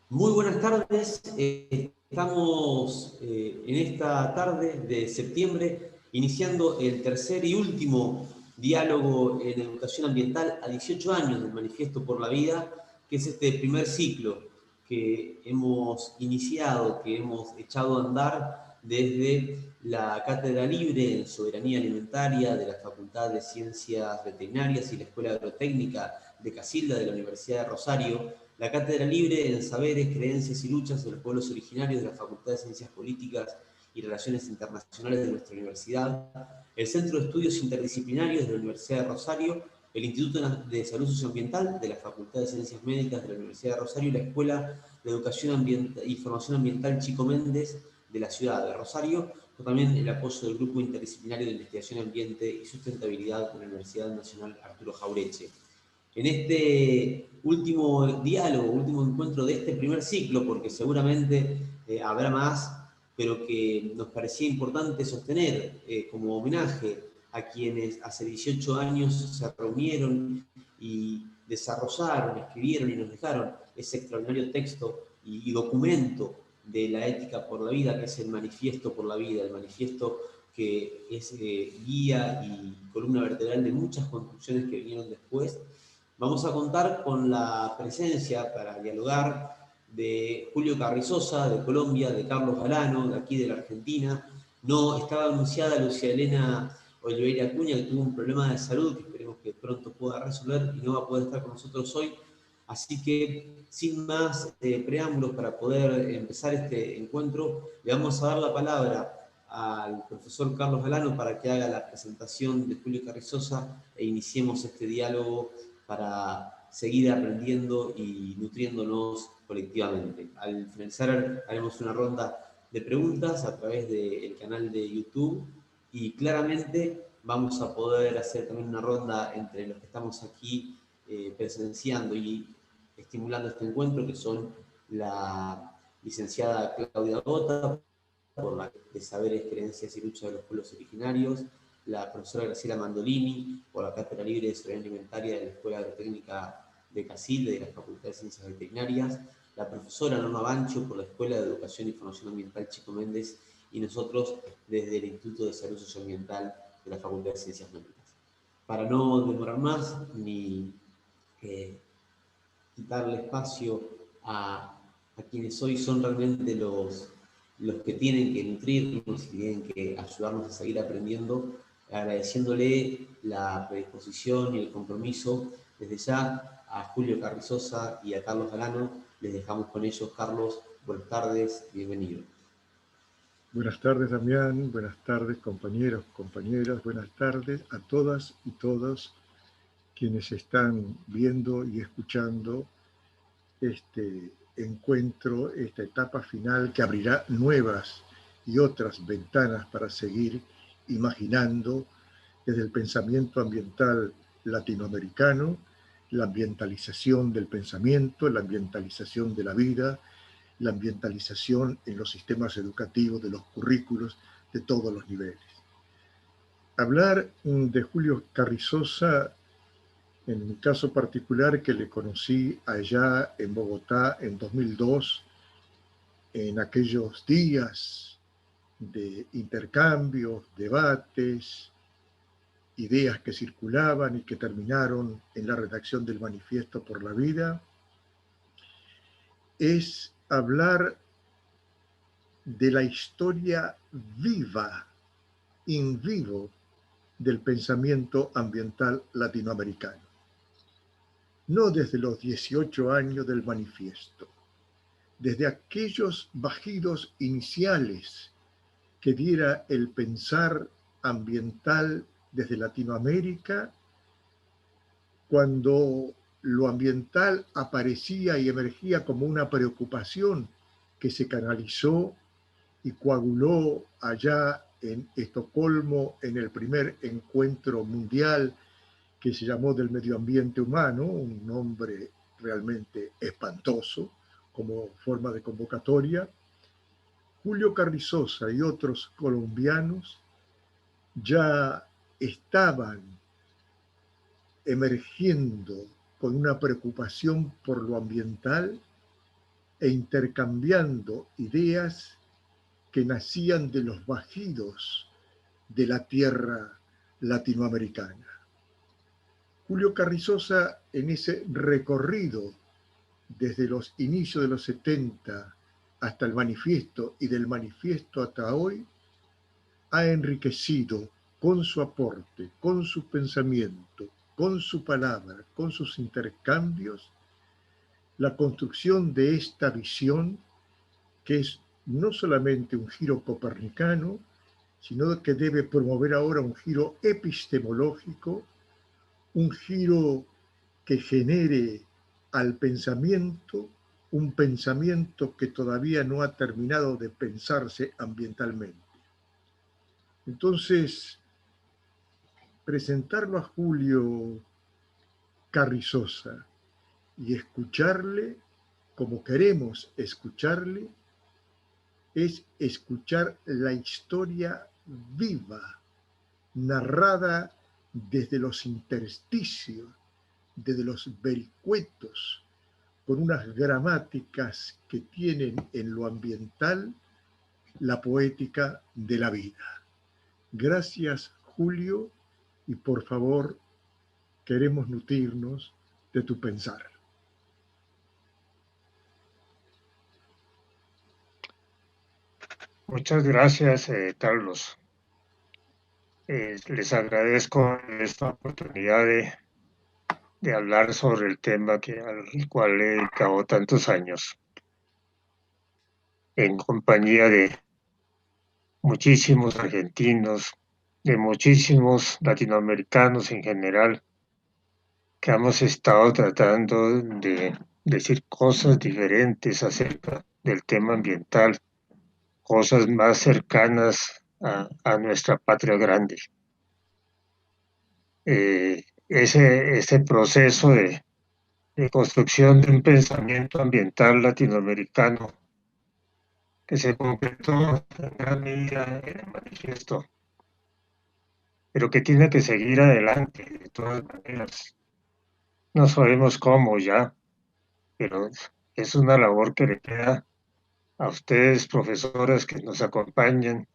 Muy buenas tardes. Estamos en esta tarde de septiembre iniciando el tercer y último diálogo en educación ambiental a 18 años del Manifiesto por la Vida, que es este primer ciclo que hemos iniciado, que hemos echado a andar desde la Cátedra Libre en Soberanía Alimentaria de la Facultad de Ciencias Veterinarias y la Escuela Agrotécnica de Casilda de la Universidad de Rosario, la Cátedra Libre en Saberes, Creencias y Luchas de los Pueblos Originarios de la Facultad de Ciencias Políticas y Relaciones Internacionales de nuestra universidad, el Centro de Estudios Interdisciplinarios de la Universidad de Rosario, el Instituto de Salud Socioambiental de la Facultad de Ciencias Médicas de la Universidad de Rosario y la Escuela de Educación y Formación Ambiental Chico Méndez de la ciudad de Rosario, con también el apoyo del Grupo Interdisciplinario de Investigación Ambiente y Sustentabilidad de la Universidad Nacional Arturo Jaureche. En este último diálogo, último encuentro de este primer ciclo, porque seguramente habrá más, pero que nos parecía importante sostener como homenaje a quienes hace 18 años se reunieron y desarrollaron, escribieron y nos dejaron ese extraordinario texto y documento de la ética por la vida, que es el Manifiesto por la Vida, el manifiesto que es guía y columna vertebral de muchas construcciones que vinieron después. Vamos a contar con la presencia para dialogar de Julio Carrizosa, de Colombia, de Carlos Galano, de aquí de la Argentina. No estaba anunciada Lucía Elena Oliveira Acuña, que tuvo un problema de salud que esperemos que pronto pueda resolver y no va a poder estar con nosotros hoy. Así que, sin más preámbulos para poder empezar este encuentro, le vamos a dar la palabra al profesor Carlos Galano para que haga la presentación de Julio Carrizosa e iniciemos este diálogo para seguir aprendiendo y nutriéndonos colectivamente. Al finalizar haremos una ronda de preguntas a través del canal de YouTube y claramente vamos a poder hacer también una ronda entre los que estamos aquí presenciando y estimulando este encuentro, que son la licenciada Claudia Gota, por la de Saberes, Creencias y Lucha de los Pueblos Originarios, la profesora Graciela Mandolini, por la Cátedra Libre de Soberanía Alimentaria de la Escuela Agrotécnica de Casilda y de la Facultad de Ciencias Veterinarias, la profesora Norma Bancho, por la Escuela de Educación y Formación Ambiental Chico Méndez, y nosotros desde el Instituto de Salud Socioambiental de la Facultad de Ciencias Médicas. Para no demorar más ni eh, quitarle espacio a quienes hoy son realmente los que tienen que nutrirnos y tienen que ayudarnos a seguir aprendiendo, agradeciéndole la predisposición y el compromiso desde ya a Julio Carrizosa y a Carlos Galano. Les dejamos con ellos. Carlos, buenas tardes, bienvenido. Buenas tardes, Damián. Buenas tardes, compañeros, compañeras. Buenas tardes a todas y todos quienes están viendo y escuchando este encuentro, esta etapa final que abrirá nuevas y otras ventanas para seguir imaginando desde el pensamiento ambiental latinoamericano, la ambientalización del pensamiento, la ambientalización de la vida, la ambientalización en los sistemas educativos, de los currículos, de todos los niveles. Hablar de Julio Carrizosa, en mi caso particular, que le conocí allá en Bogotá en 2002, en aquellos días de intercambios, debates, ideas que circulaban y que terminaron en la redacción del Manifiesto por la Vida, es hablar de la historia viva, in vivo, del pensamiento ambiental latinoamericano. No desde los 18 años del manifiesto, desde aquellos bajidos iniciales que diera el pensar ambiental desde Latinoamérica, cuando lo ambiental aparecía y emergía como una preocupación que se canalizó y coaguló allá en Estocolmo en el primer encuentro mundial que se llamó del medio ambiente humano, un nombre realmente espantoso como forma de convocatoria. Julio Carrizosa y otros colombianos ya estaban emergiendo con una preocupación por lo ambiental e intercambiando ideas que nacían de los bajidos de la tierra latinoamericana. Julio Carrizosa, en ese recorrido desde los inicios de los 70 hasta el manifiesto y del manifiesto hasta hoy, ha enriquecido con su aporte, con su pensamiento, con su palabra, con sus intercambios, la construcción de esta visión que es no solamente un giro copernicano, sino que debe promover ahora un giro epistemológico, un giro que genere al pensamiento, un pensamiento que todavía no ha terminado de pensarse ambientalmente. Entonces, presentarlo a Julio Carrizosa y escucharle como queremos escucharle, es escuchar la historia viva, narrada desde los intersticios, desde los vericuetos, con unas gramáticas que tienen en lo ambiental la poética de la vida. Gracias, Julio, y por favor, queremos nutrirnos de tu pensar. Muchas gracias, Carlos. Les agradezco esta oportunidad de hablar sobre el tema al cual he dedicado tantos años, en compañía de muchísimos argentinos, de muchísimos latinoamericanos en general, que hemos estado tratando de decir cosas diferentes acerca del tema ambiental, cosas más cercanas a nuestra patria grande. Ese proceso de construcción de un pensamiento ambiental latinoamericano que se concretó en gran medida en el manifiesto, pero que tiene que seguir adelante de todas maneras. No sabemos cómo ya, pero es una labor que le queda a ustedes, profesoras que nos acompañan,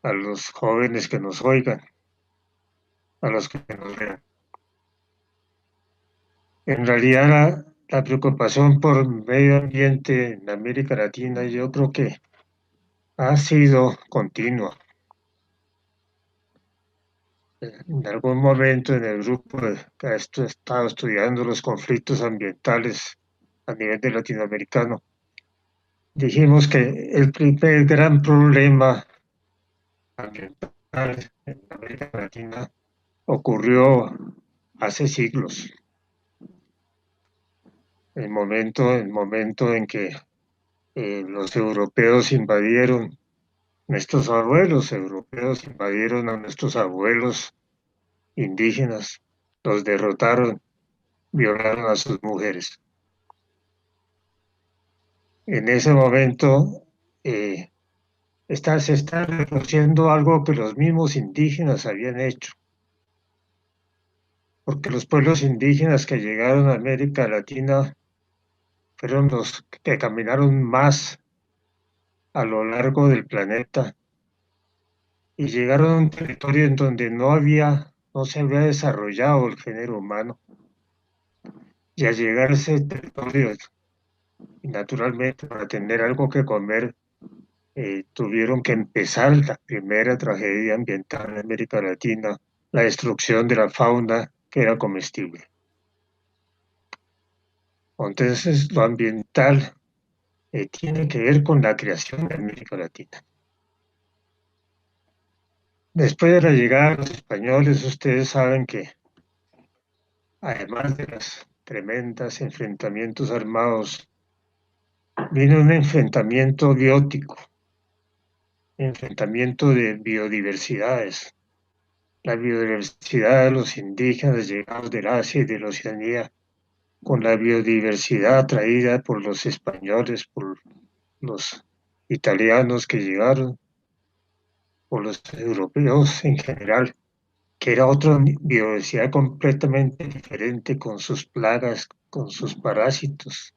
a los jóvenes que nos oigan, a los que nos vean. En realidad, la preocupación por medio ambiente en América Latina yo creo que ha sido continua. En algún momento en el grupo que ha estado estudiando los conflictos ambientales a nivel de latinoamericano, dijimos que el primer gran problema ambiental en América Latina ocurrió hace siglos. El momento en que los europeos invadieron, nuestros abuelos europeos invadieron a nuestros abuelos indígenas, los derrotaron, violaron a sus mujeres. En ese momento se está reconociendo algo que los mismos indígenas habían hecho, porque los pueblos indígenas que llegaron a América Latina fueron los que caminaron más a lo largo del planeta y llegaron a un territorio en donde no se había desarrollado el género humano. Y al llegar a ese territorio, y naturalmente para tener algo que comer, tuvieron que empezar la primera tragedia ambiental en América Latina, la destrucción de la fauna que era comestible. Entonces, lo ambiental tiene que ver con la creación de América Latina. Después de la llegada de los españoles, ustedes saben que, además de los tremendos enfrentamientos armados, vino un enfrentamiento biótico, enfrentamiento de biodiversidades. La biodiversidad de los indígenas llegados del Asia y de la Oceanía, con la biodiversidad traída por los españoles, por los italianos que llegaron, por los europeos en general, que era otra biodiversidad completamente diferente, con sus plagas, con sus parásitos.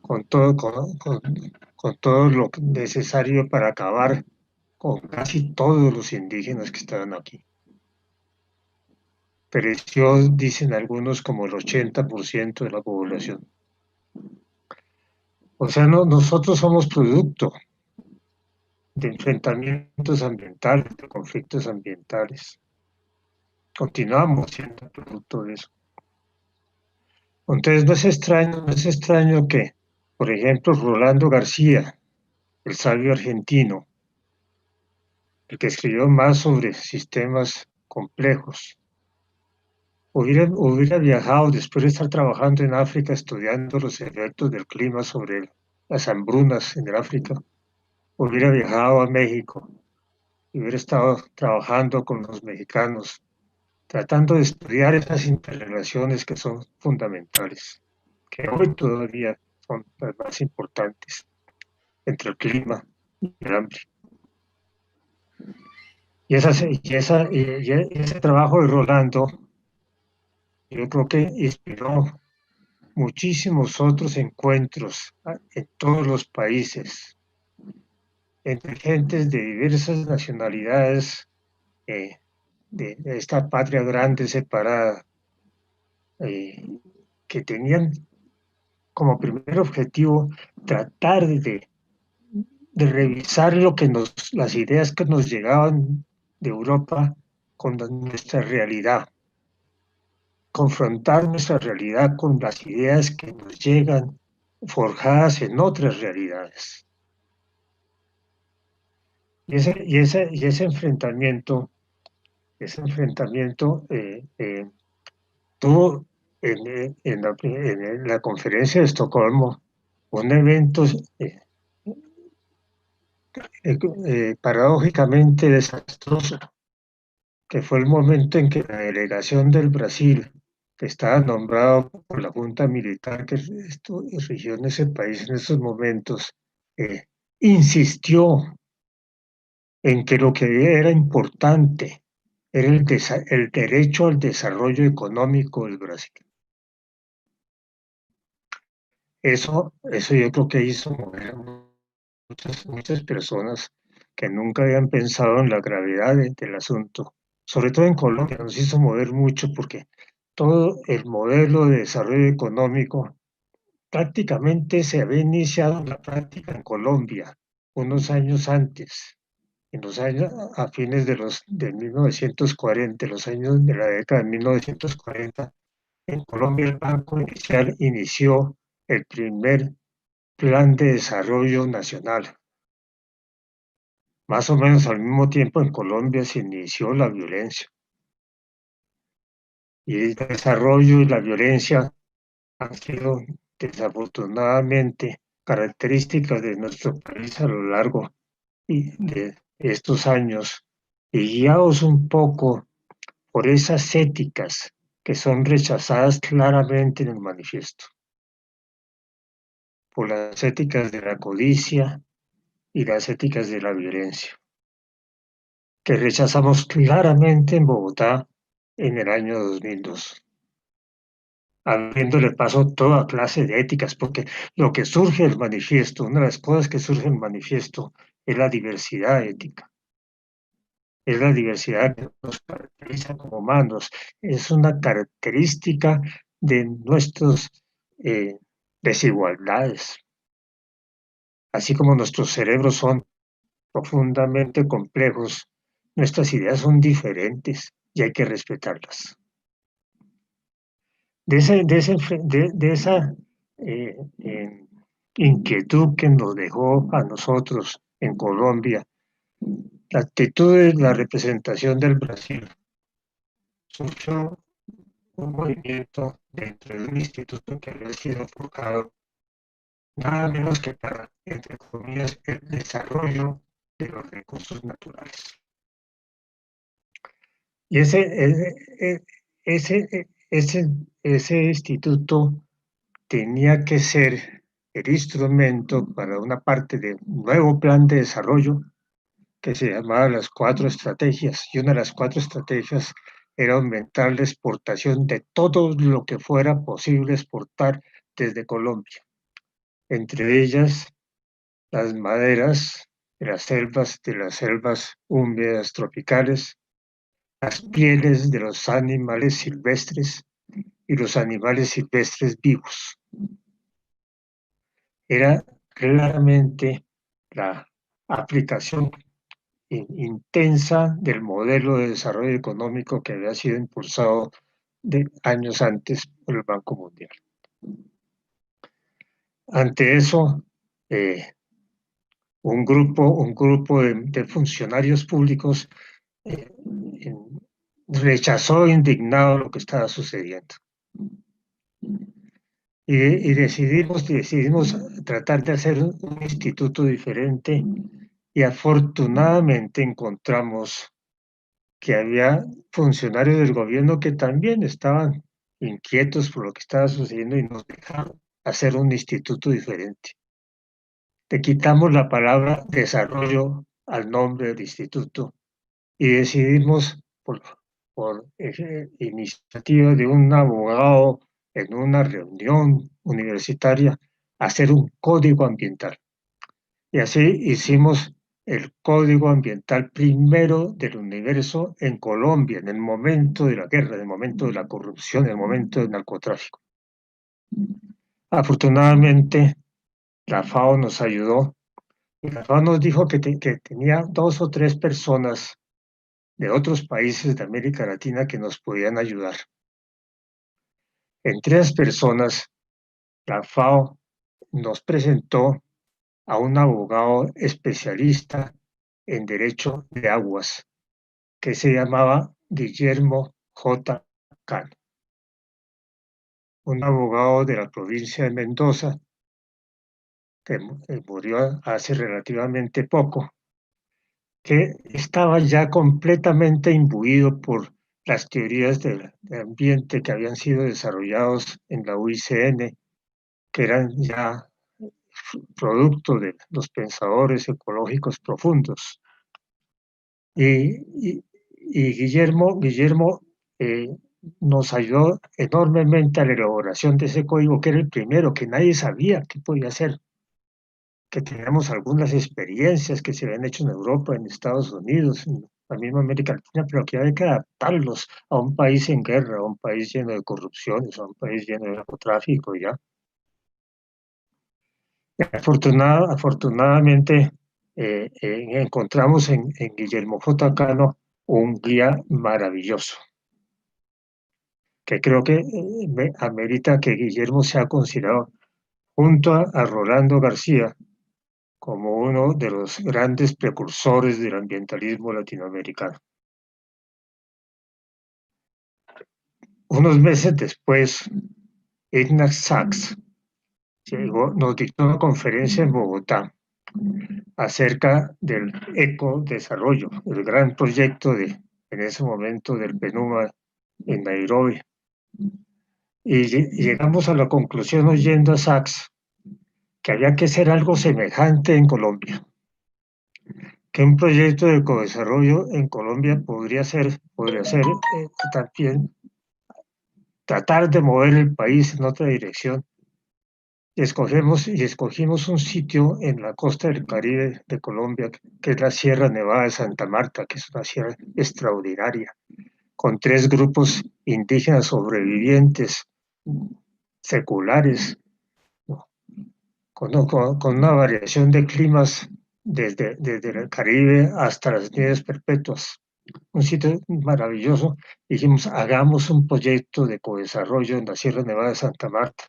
con todo lo necesario para acabar con casi todos los indígenas que estaban aquí. Pereció, dicen algunos, como el 80% de la población. O sea, nosotros somos producto de enfrentamientos ambientales, de conflictos ambientales. Continuamos siendo producto de eso. Entonces no es extraño que, por ejemplo, Rolando García, el sabio argentino, el que escribió más sobre sistemas complejos, hubiera viajado después de estar trabajando en África estudiando los efectos del clima sobre las hambrunas en el África, hubiera viajado a México y hubiera estado trabajando con los mexicanos, tratando de estudiar esas interrelaciones que son fundamentales, que hoy todavía son las más importantes entre el clima y el hambre. Y ese trabajo de Rolando, yo creo que inspiró muchísimos otros encuentros en todos los países, entre gentes de diversas nacionalidades, de esta patria grande separada, que tenían como primer objetivo tratar de revisar las ideas que nos llegaban de Europa con nuestra realidad, confrontar nuestra realidad con las ideas que nos llegan forjadas en otras realidades. Y ese enfrentamiento tuvo en la conferencia de Estocolmo un evento paradójicamente desastroso, que fue el momento en que la delegación del Brasil, que estaba nombrado por la junta militar que rigió en ese país en esos momentos, insistió en que lo que era importante era el derecho al desarrollo económico del Brasil. Eso yo creo que hizo mover a muchas personas que nunca habían pensado en la gravedad del asunto. Sobre todo en Colombia nos hizo mover mucho porque todo el modelo de desarrollo económico prácticamente se había iniciado en la práctica en Colombia unos años antes, a fines de 1940, los años de la década de 1940. En Colombia el Banco Inicial inició el primer Plan de Desarrollo Nacional. Más o menos al mismo tiempo en Colombia se inició la violencia. Y el desarrollo y la violencia han sido desafortunadamente características de nuestro país a lo largo de estos años, y guiados un poco por esas éticas que son rechazadas claramente en el manifiesto, por las éticas de la codicia y las éticas de la violencia, que rechazamos claramente en Bogotá en el año 2002, abriéndole paso a toda clase de éticas, porque lo que surge del manifiesto, una de las cosas que surge del manifiesto es la diversidad ética, es la diversidad que nos caracteriza como humanos, es una característica de nuestras desigualdades. Así como nuestros cerebros son profundamente complejos, nuestras ideas son diferentes y hay que respetarlas. De esa inquietud que nos dejó a nosotros en Colombia, la actitud de la representación del Brasil, surgió un movimiento dentro de un instituto que había sido forjado nada menos que para, entre comillas, el desarrollo de los recursos naturales. Y ese instituto tenía que ser el instrumento para una parte de un nuevo plan de desarrollo que se llamaba las 4 estrategias, y una de las 4 estrategias era aumentar la exportación de todo lo que fuera posible exportar desde Colombia, entre ellas las maderas de las selvas húmedas tropicales, las pieles de los animales silvestres y los animales silvestres vivos. Era claramente la aplicación intensa del modelo de desarrollo económico que había sido impulsado de años antes por el Banco Mundial. Ante eso, un grupo de funcionarios públicos rechazó indignado lo que estaba sucediendo. Y decidimos tratar de hacer un instituto diferente, y afortunadamente encontramos que había funcionarios del gobierno que también estaban inquietos por lo que estaba sucediendo y nos dejaron hacer un instituto diferente. Le quitamos la palabra desarrollo al nombre del instituto y decidimos, por iniciativa de un abogado en una reunión universitaria, hacer un código ambiental. Y así hicimos el código ambiental primero del universo en Colombia, en el momento de la guerra, en el momento de la corrupción, en el momento del narcotráfico. Afortunadamente, la FAO nos ayudó, y la FAO nos dijo que tenía 2 o 3 personas de otros países de América Latina que nos podían ayudar. Entre esas personas, la FAO nos presentó a un abogado especialista en derecho de aguas, que se llamaba Guillermo J. Cano, un abogado de la provincia de Mendoza, que murió hace relativamente poco, que estaba ya completamente imbuido por las teorías del ambiente que habían sido desarrollados en la UICN, que eran ya producto de los pensadores ecológicos profundos. Y Guillermo nos ayudó enormemente a la elaboración de ese código, que era el primero, que nadie sabía qué podía hacer, que teníamos algunas experiencias que se habían hecho en Europa, en Estados Unidos, en la misma América Latina, pero que había que adaptarlos a un país en guerra, a un país lleno de corrupciones, a un país lleno de narcotráfico, ya. Afortunadamente, encontramos en Guillermo J. Cano un guía maravilloso, que creo que amerita que Guillermo sea considerado, junto a Rolando García, como uno de los grandes precursores del ambientalismo latinoamericano. Unos meses después, Ignaz Sachs nos dictó una conferencia en Bogotá acerca del ecodesarrollo, el gran proyecto en ese momento del PNUMA en Nairobi. Y llegamos a la conclusión, oyendo a Sachs, que había que hacer algo semejante en Colombia, que un proyecto de ecodesarrollo en Colombia podría ser también tratar de mover el país en otra dirección. Escogimos un sitio en la costa del Caribe de Colombia, que es la Sierra Nevada de Santa Marta, que es una sierra extraordinaria, con 3 grupos indígenas sobrevivientes, seculares, con una variación de climas desde el Caribe hasta las nieves perpetuas. Un sitio maravilloso. Dijimos, hagamos un proyecto de co-desarrollo en la Sierra Nevada de Santa Marta.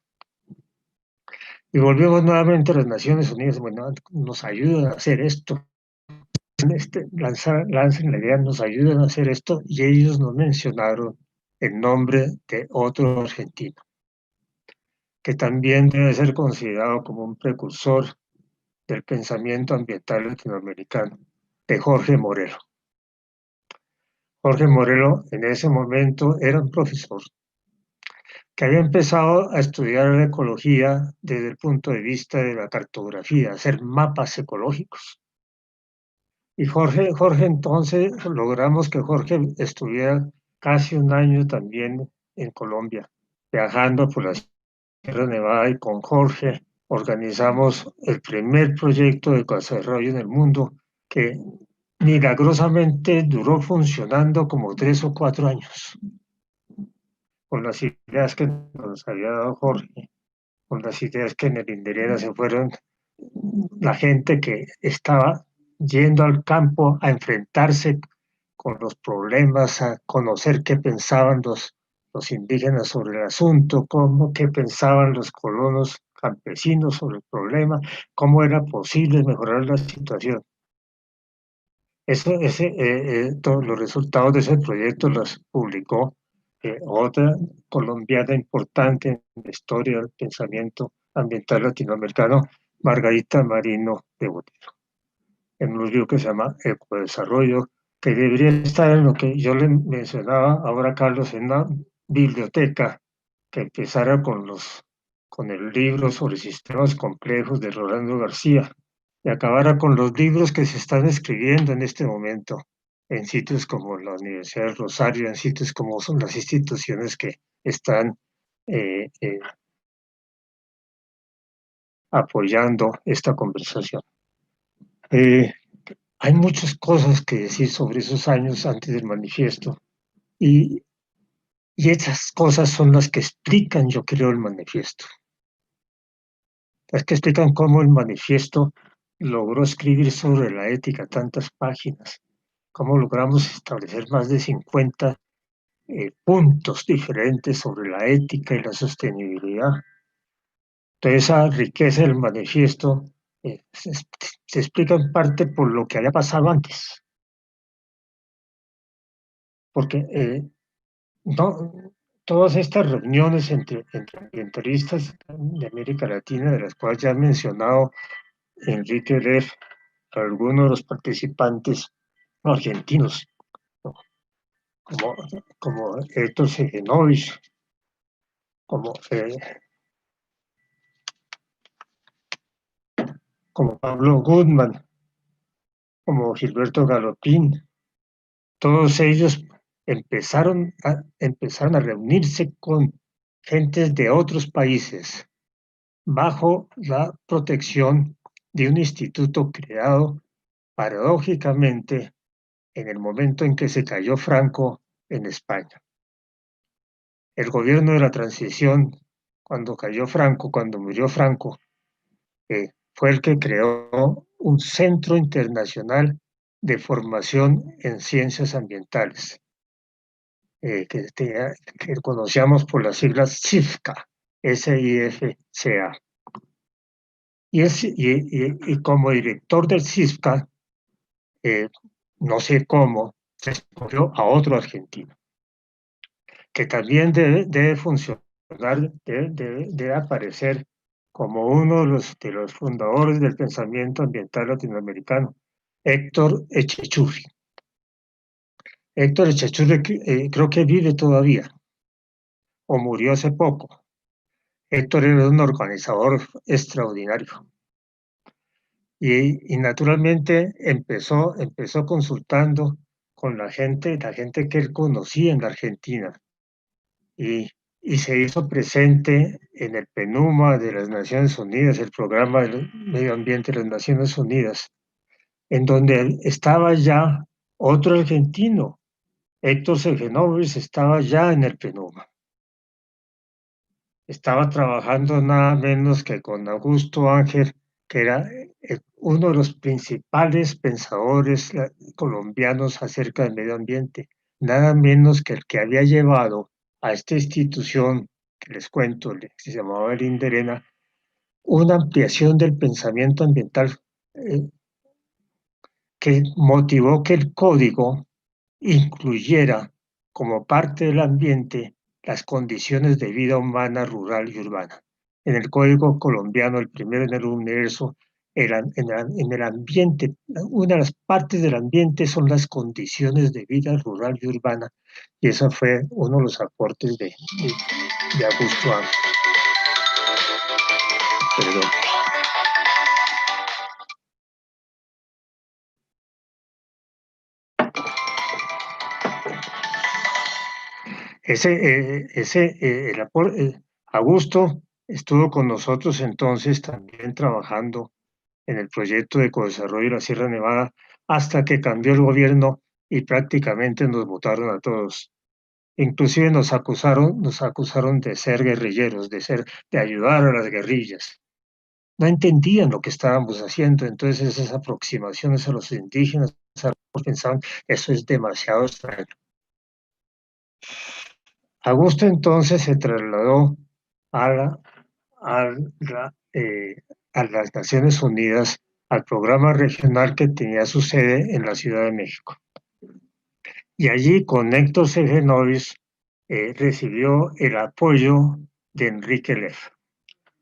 Y volvimos nuevamente a las Naciones Unidas. Bueno, nos ayudan a hacer esto. Lancen la idea, nos ayudan a hacer esto, y ellos nos mencionaron el nombre de otro argentino, que también debe ser considerado como un precursor del pensamiento ambiental latinoamericano, de Jorge Morelo. Jorge Morelo en ese momento era un profesor que había empezado a estudiar la ecología desde el punto de vista de la cartografía, hacer mapas ecológicos. Y Jorge entonces, logramos que Jorge estuviera casi un año también en Colombia, viajando por las Sierra Nevada y con Jorge organizamos el primer proyecto de desarrollo en el mundo que milagrosamente duró funcionando como 3 o 4 años, con las ideas que nos había dado Jorge, con las ideas que en el Inderera se fueron, la gente que estaba yendo al campo a enfrentarse con los problemas, a conocer qué pensaban los indígenas sobre el asunto, qué pensaban los colonos campesinos sobre el problema, cómo era posible mejorar la situación. Todos los resultados de ese proyecto los publicó otra colombiana importante en la historia del pensamiento ambiental latinoamericano, Margarita Marino de Botero, en un libro que se llama Ecodesarrollo, que debería estar en lo que yo le mencionaba ahora, Carlos, en una biblioteca que empezara con el libro sobre sistemas complejos de Rolando García y acabara con los libros que se están escribiendo en este momento en sitios como la Universidad de Rosario, en sitios como son las instituciones que están eh, eh, apoyando esta conversación. Hay muchas cosas que decir sobre esos años antes del manifiesto y, y esas cosas son las que explican, yo creo, el manifiesto. Las que explican cómo el manifiesto logró escribir sobre la ética tantas páginas, cómo logramos establecer más de 50 puntos diferentes sobre la ética y la sostenibilidad. Toda esa riqueza del manifiesto se explica en parte por lo que había pasado antes, porque no, todas estas reuniones entre ambientalistas de América Latina, de las cuales ya han mencionado Enrique Leff, algunos de los participantes argentinos, ¿no? como Héctor Segenovich, como, como Pablo Goodman, como Gilberto Galopín, todos ellos empezaron a reunirse con gentes de otros países bajo la protección de un instituto creado paradójicamente en el momento en que se cayó Franco en España. El gobierno de la transición, cuando cayó Franco, cuando murió Franco, fue el que creó un centro internacional de formación en ciencias ambientales, que conocíamos por las siglas SIFCA, SIFCA. Y como director del CISCA, no sé cómo, se escogió a otro argentino, que también debe funcionar, debe aparecer como uno de los fundadores del pensamiento ambiental latinoamericano, Héctor Echechurri. Héctor Echechurri creo que vive todavía, o murió hace poco. Héctor era un organizador extraordinario. Y naturalmente empezó consultando con la gente que él conocía en la Argentina, y se hizo presente en el PNUMA de las Naciones Unidas, el Programa del Medio Ambiente de las Naciones Unidas, en donde estaba ya otro argentino, Héctor Segenovich, estaba ya en el PNUMA. Estaba trabajando nada menos que con Augusto Ángel, que era uno de los principales pensadores colombianos acerca del medio ambiente, nada menos que el que había llevado a esta institución que les cuento, que se llamaba el Inderena, una ampliación del pensamiento ambiental que motivó que el código incluyera como parte del ambiente las condiciones de vida humana, rural y urbana. En el Código colombiano, el primero en el universo, en el ambiente, una de las partes del ambiente son las condiciones de vida rural y urbana, y eso fue uno de los aportes de Augusto Ángel. Perdón. Augusto estuvo con nosotros entonces también trabajando en el proyecto de ecodesarrollo de la Sierra Nevada hasta que cambió el gobierno y prácticamente nos votaron a todos. Inclusive nos acusaron de ser guerrilleros, de ayudar a las guerrillas. No entendían lo que estábamos haciendo, entonces esas aproximaciones a los indígenas pensaban, eso es demasiado extraño. Augusto entonces se trasladó a, la, a, la, a las Naciones Unidas, al programa regional que tenía su sede en la Ciudad de México. Y allí con Héctor Segenovis recibió el apoyo de Enrique Leff.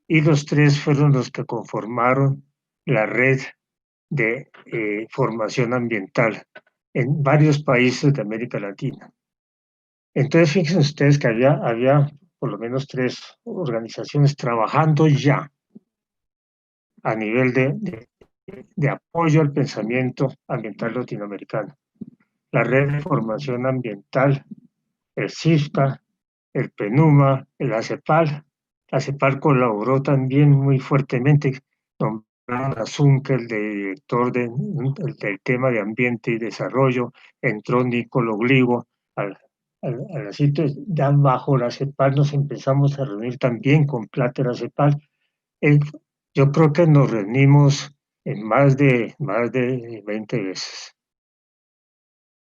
Y los tres fueron los que conformaron la red de formación ambiental en varios países de América Latina. Entonces, fíjense ustedes que había por lo menos 3 organizaciones trabajando ya a nivel de apoyo al pensamiento ambiental latinoamericano. La Red de Formación Ambiental, el CIFCA, el PENUMA, el ACEPAL. La CEPAL colaboró también muy fuertemente, nombraron a Zunke, el director del tema de ambiente y desarrollo, entró Nicolo Gligo al sitio. Ya bajo la CEPAL nos empezamos a reunir también con Plata la CEPAL. Yo creo que nos reunimos en más de 20 veces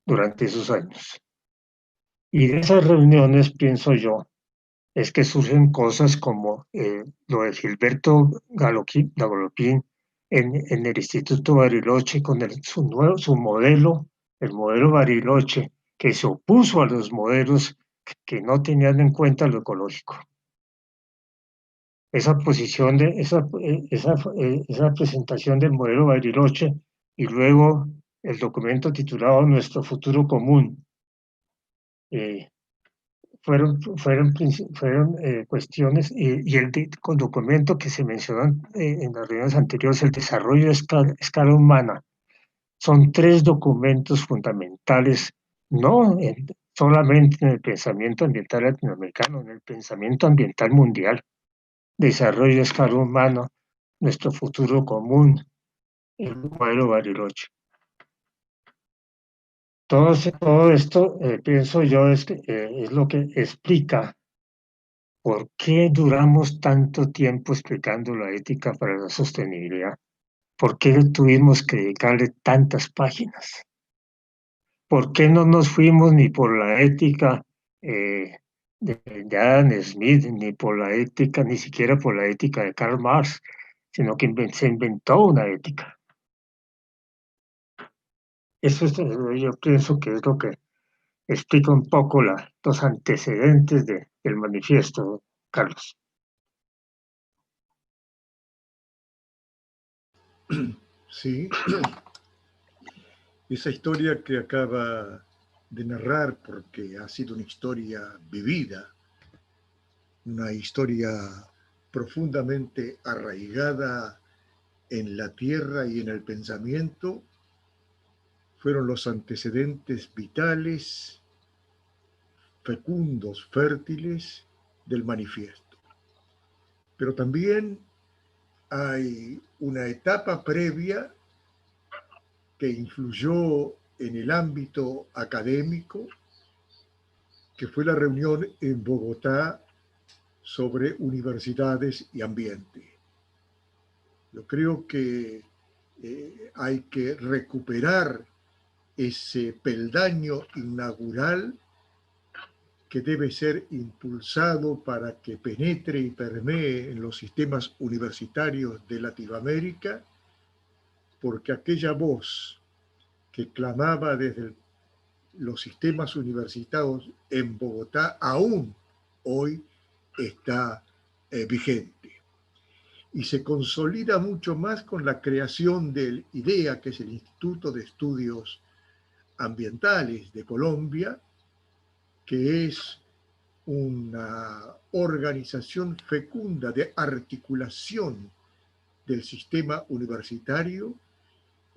durante esos años. Y de esas reuniones, pienso yo, es que surgen cosas como lo de Gilberto Galopín en el Instituto Bariloche con su modelo, el modelo Bariloche, que se opuso a los modelos que no tenían en cuenta lo ecológico. Esa posición esa presentación del modelo Bariloche y luego el documento titulado Nuestro futuro común, fueron cuestiones, y el documento que se mencionó en las reuniones anteriores, el desarrollo a escala humana, son 3 documentos fundamentales, no solamente en el pensamiento ambiental latinoamericano, en el pensamiento ambiental mundial. Desarrollo a escala humana, nuestro futuro común, el modelo Bariloche. Todo esto, pienso yo, es lo que explica por qué duramos tanto tiempo explicando la ética para la sostenibilidad. ¿Por qué tuvimos que dedicarle tantas páginas? ¿Por qué no nos fuimos ni por la ética de Adam Smith, ni por la ética, ni siquiera por la ética de Karl Marx, sino que se inventó una ética? Eso yo pienso que es lo que explica un poco los antecedentes del manifiesto, Carlos. Sí, esa historia que acaba de narrar, porque ha sido una historia vivida, una historia profundamente arraigada en la tierra y en el pensamiento, fueron los antecedentes vitales, fecundos, fértiles del manifiesto. Pero también hay una etapa previa que influyó en el ámbito académico, que fue la reunión en Bogotá sobre universidades y ambiente. Yo creo que hay que recuperar ese peldaño inaugural que debe ser impulsado para que penetre y permee en los sistemas universitarios de Latinoamérica, porque aquella voz que clamaba desde los sistemas universitarios en Bogotá aún hoy está vigente. Y se consolida mucho más con la creación del IDEA, que es el Instituto de Estudios Ambientales de Colombia, que es una organización fecunda de articulación del sistema universitario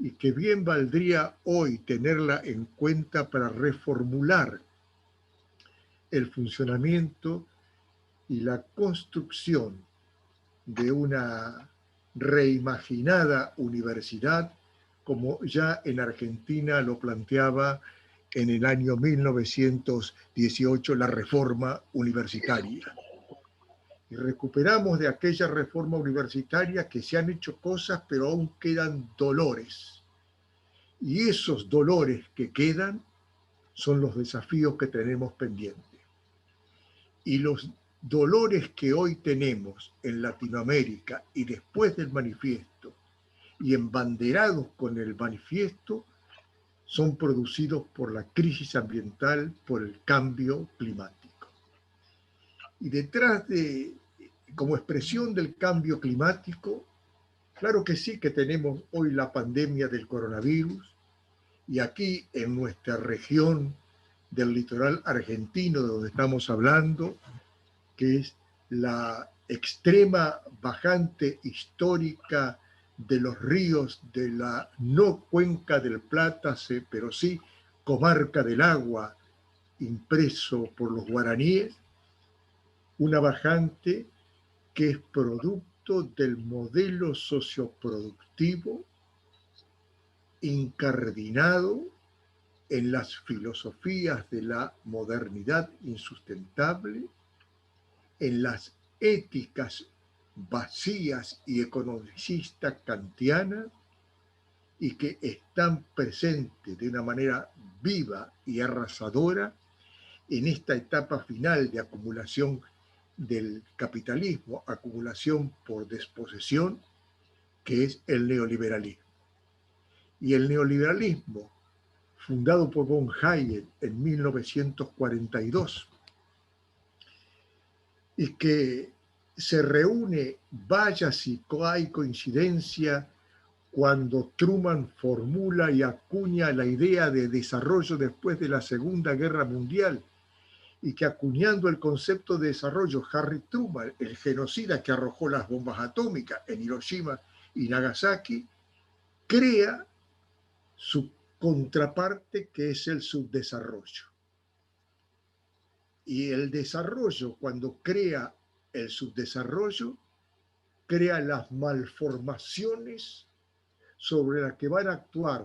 y que bien valdría hoy tenerla en cuenta para reformular el funcionamiento y la construcción de una reimaginada universidad, como ya en Argentina lo planteaba en el año 1918 la reforma universitaria. Y recuperamos de aquella reforma universitaria que se han hecho cosas, pero aún quedan dolores. Y esos dolores que quedan son los desafíos que tenemos pendientes. Y los dolores que hoy tenemos en Latinoamérica y después del manifiesto y embanderados con el manifiesto son producidos por la crisis ambiental, por el cambio climático. Y detrás de, como expresión del cambio climático, claro que sí que tenemos hoy la pandemia del coronavirus, y aquí en nuestra región del litoral argentino de donde estamos hablando, que es la extrema bajante histórica de los ríos de la no cuenca del Plata, pero sí comarca del agua, impreso por los guaraníes, una bajante que es producto del modelo socioproductivo incardinado en las filosofías de la modernidad insustentable, en las éticas vacías y economicistas kantianas, y que están presentes de una manera viva y arrasadora en esta etapa final de acumulación del capitalismo, acumulación por desposesión, que es el neoliberalismo. Y el neoliberalismo, fundado por von Hayek en 1942, y que se reúne, vaya si hay coincidencia, cuando Truman formula y acuña la idea de desarrollo después de la Segunda Guerra Mundial, y que acuñando el concepto de desarrollo, Harry Truman, el genocida que arrojó las bombas atómicas en Hiroshima y Nagasaki, crea su contraparte, que es el subdesarrollo. Y el desarrollo, cuando crea el subdesarrollo, crea las malformaciones sobre las que van a actuar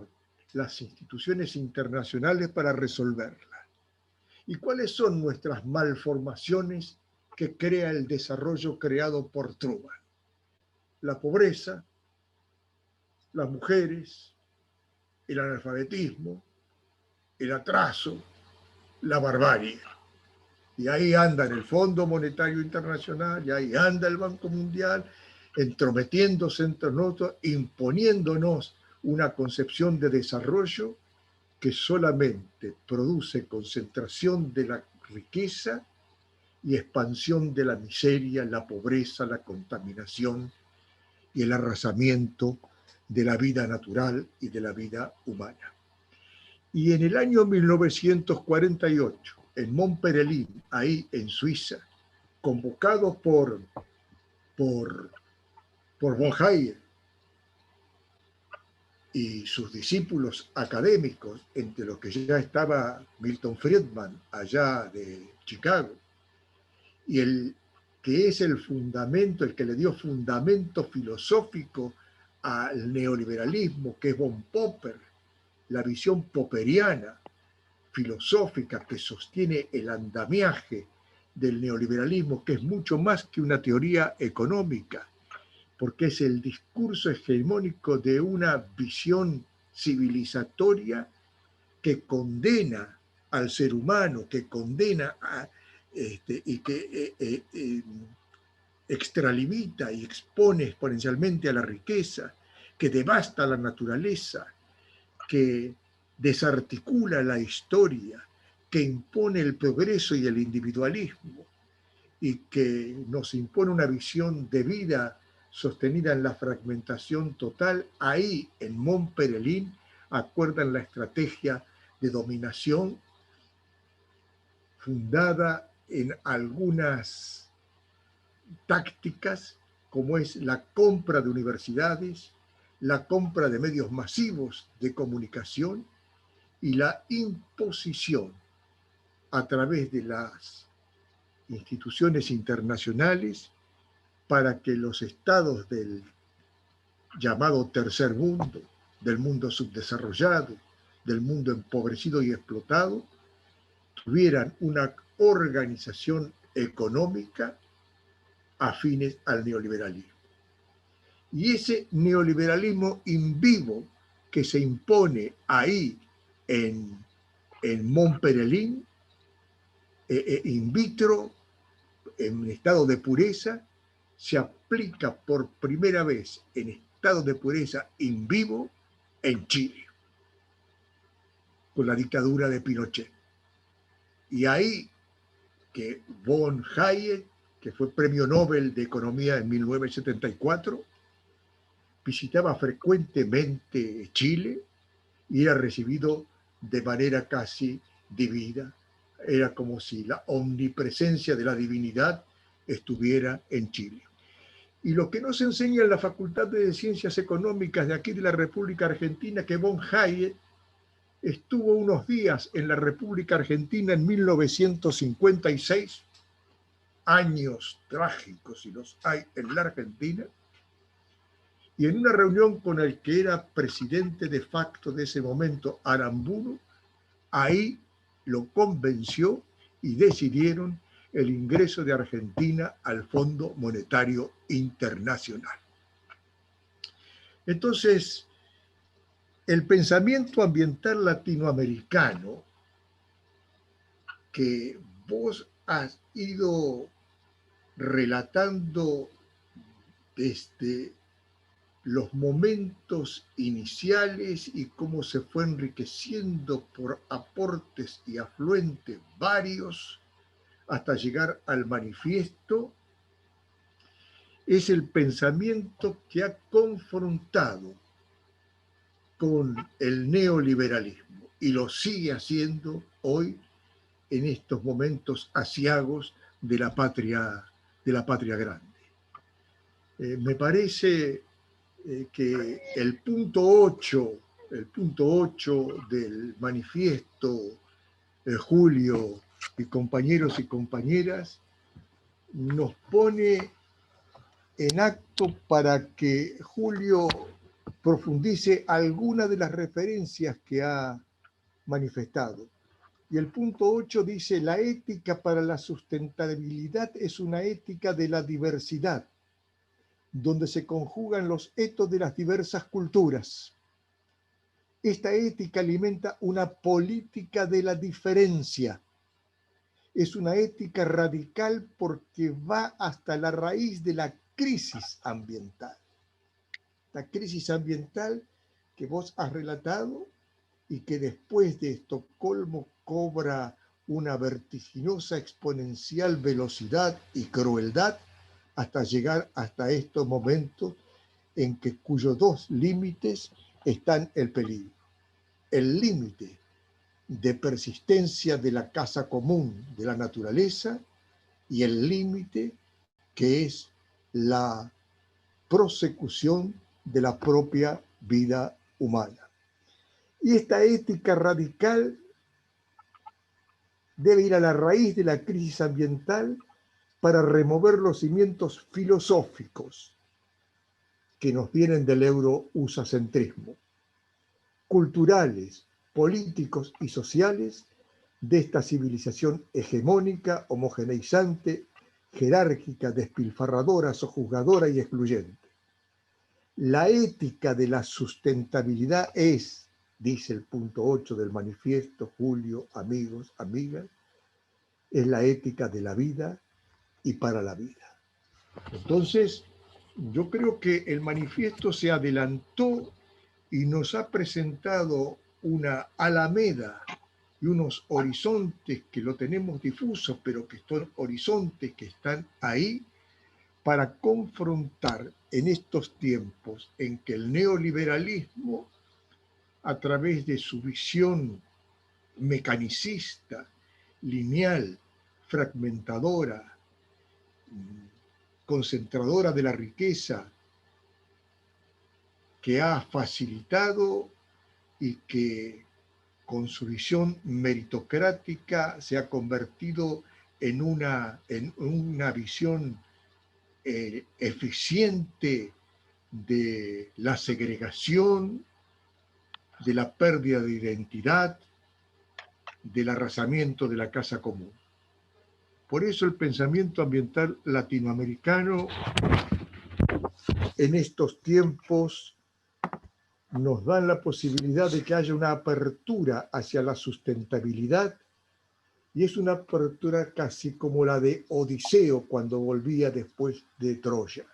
las instituciones internacionales para resolverla. ¿Y cuáles son nuestras malformaciones que crea el desarrollo creado por Truman? La pobreza, las mujeres, el analfabetismo, el atraso, la barbarie. Y ahí andan el Fondo Monetario Internacional, y ahí anda el Banco Mundial, entrometiéndose entre nosotros, imponiéndonos una concepción de desarrollo que solamente produce concentración de la riqueza y expansión de la miseria, la pobreza, la contaminación y el arrasamiento de la vida natural y de la vida humana. Y en el año 1948, en Montpellier, ahí en Suiza, convocado por von Hayek y sus discípulos académicos, entre los que ya estaba Milton Friedman, allá de Chicago, y el que es el fundamento, el que le dio fundamento filosófico al neoliberalismo, que es von Popper, la visión popperiana, filosófica, que sostiene el andamiaje del neoliberalismo, que es mucho más que una teoría económica, porque es el discurso hegemónico de una visión civilizatoria que condena al ser humano, que condena y que extralimita y expone exponencialmente a la riqueza, que devasta la naturaleza, que desarticula la historia, que impone el progreso y el individualismo, y que nos impone una visión de vida sostenida en la fragmentación total. Ahí, en Montpellier, acuerdan la estrategia de dominación fundada en algunas tácticas, como es la compra de universidades, la compra de medios masivos de comunicación y la imposición a través de las instituciones internacionales para que los estados del llamado tercer mundo, del mundo subdesarrollado, del mundo empobrecido y explotado, tuvieran una organización económica afines al neoliberalismo. Y ese neoliberalismo in vivo que se impone ahí en Montpellier, in vitro, en estado de pureza, se aplica por primera vez en estado de pureza in vivo en Chile, con la dictadura de Pinochet. Y ahí que von Hayek, que fue premio Nobel de Economía en 1974, visitaba frecuentemente Chile y era recibido de manera casi divina. Era como si la omnipresencia de la divinidad estuviera en Chile. Y lo que nos enseña en la Facultad de Ciencias Económicas de aquí de la República Argentina, que von Hayek estuvo unos días en la República Argentina en 1956, años trágicos y los hay en la Argentina, y en una reunión con el que era presidente de facto de ese momento, Aramburu, ahí lo convenció y decidieron el ingreso de Argentina al Fondo Monetario Internacional. Entonces, el pensamiento ambiental latinoamericano que vos has ido relatando desde los momentos iniciales y cómo se fue enriqueciendo por aportes y afluentes varios hasta llegar al manifiesto, es el pensamiento que ha confrontado con el neoliberalismo y lo sigue haciendo hoy en estos momentos aciagos de la patria grande. Me parece que el punto 8 del manifiesto, Julio y compañeros y compañeras, nos pone en acto para que Julio profundice alguna de las referencias que ha manifestado. Y el punto 8 dice: la ética para la sustentabilidad es una ética de la diversidad, donde se conjugan los etos de las diversas culturas. Esta ética alimenta una política de la diferencia. Es una ética radical porque va hasta la raíz de la crisis ambiental. La crisis ambiental que vos has relatado y que después de Estocolmo cobra una vertiginosa exponencial velocidad y crueldad hasta llegar hasta estos momentos en que cuyos dos límites están el peligro. El límite de persistencia de la casa común de la naturaleza y el límite que es la prosecución de la propia vida humana. Y esta ética radical debe ir a la raíz de la crisis ambiental para remover los cimientos filosóficos que nos vienen del eurousacentrismo, culturales, políticos y sociales de esta civilización hegemónica, homogeneizante, jerárquica, despilfarradora, sojuzgadora y excluyente. La ética de la sustentabilidad es, dice el punto 8 del manifiesto, Julio, amigos, amigas, es la ética de la vida y para la vida. Entonces, yo creo que el manifiesto se adelantó y nos ha presentado una alameda y unos horizontes que lo tenemos difusos, pero que son horizontes que están ahí para confrontar en estos tiempos en que el neoliberalismo, a través de su visión mecanicista, lineal, fragmentadora, concentradora de la riqueza, que ha facilitado y que con su visión meritocrática se ha convertido en una visión eficiente de la segregación, de la pérdida de identidad, del arrasamiento de la casa común. Por eso el pensamiento ambiental latinoamericano en estos tiempos nos dan la posibilidad de que haya una apertura hacia la sustentabilidad, y es una apertura casi como la de Odiseo cuando volvía después de Troya,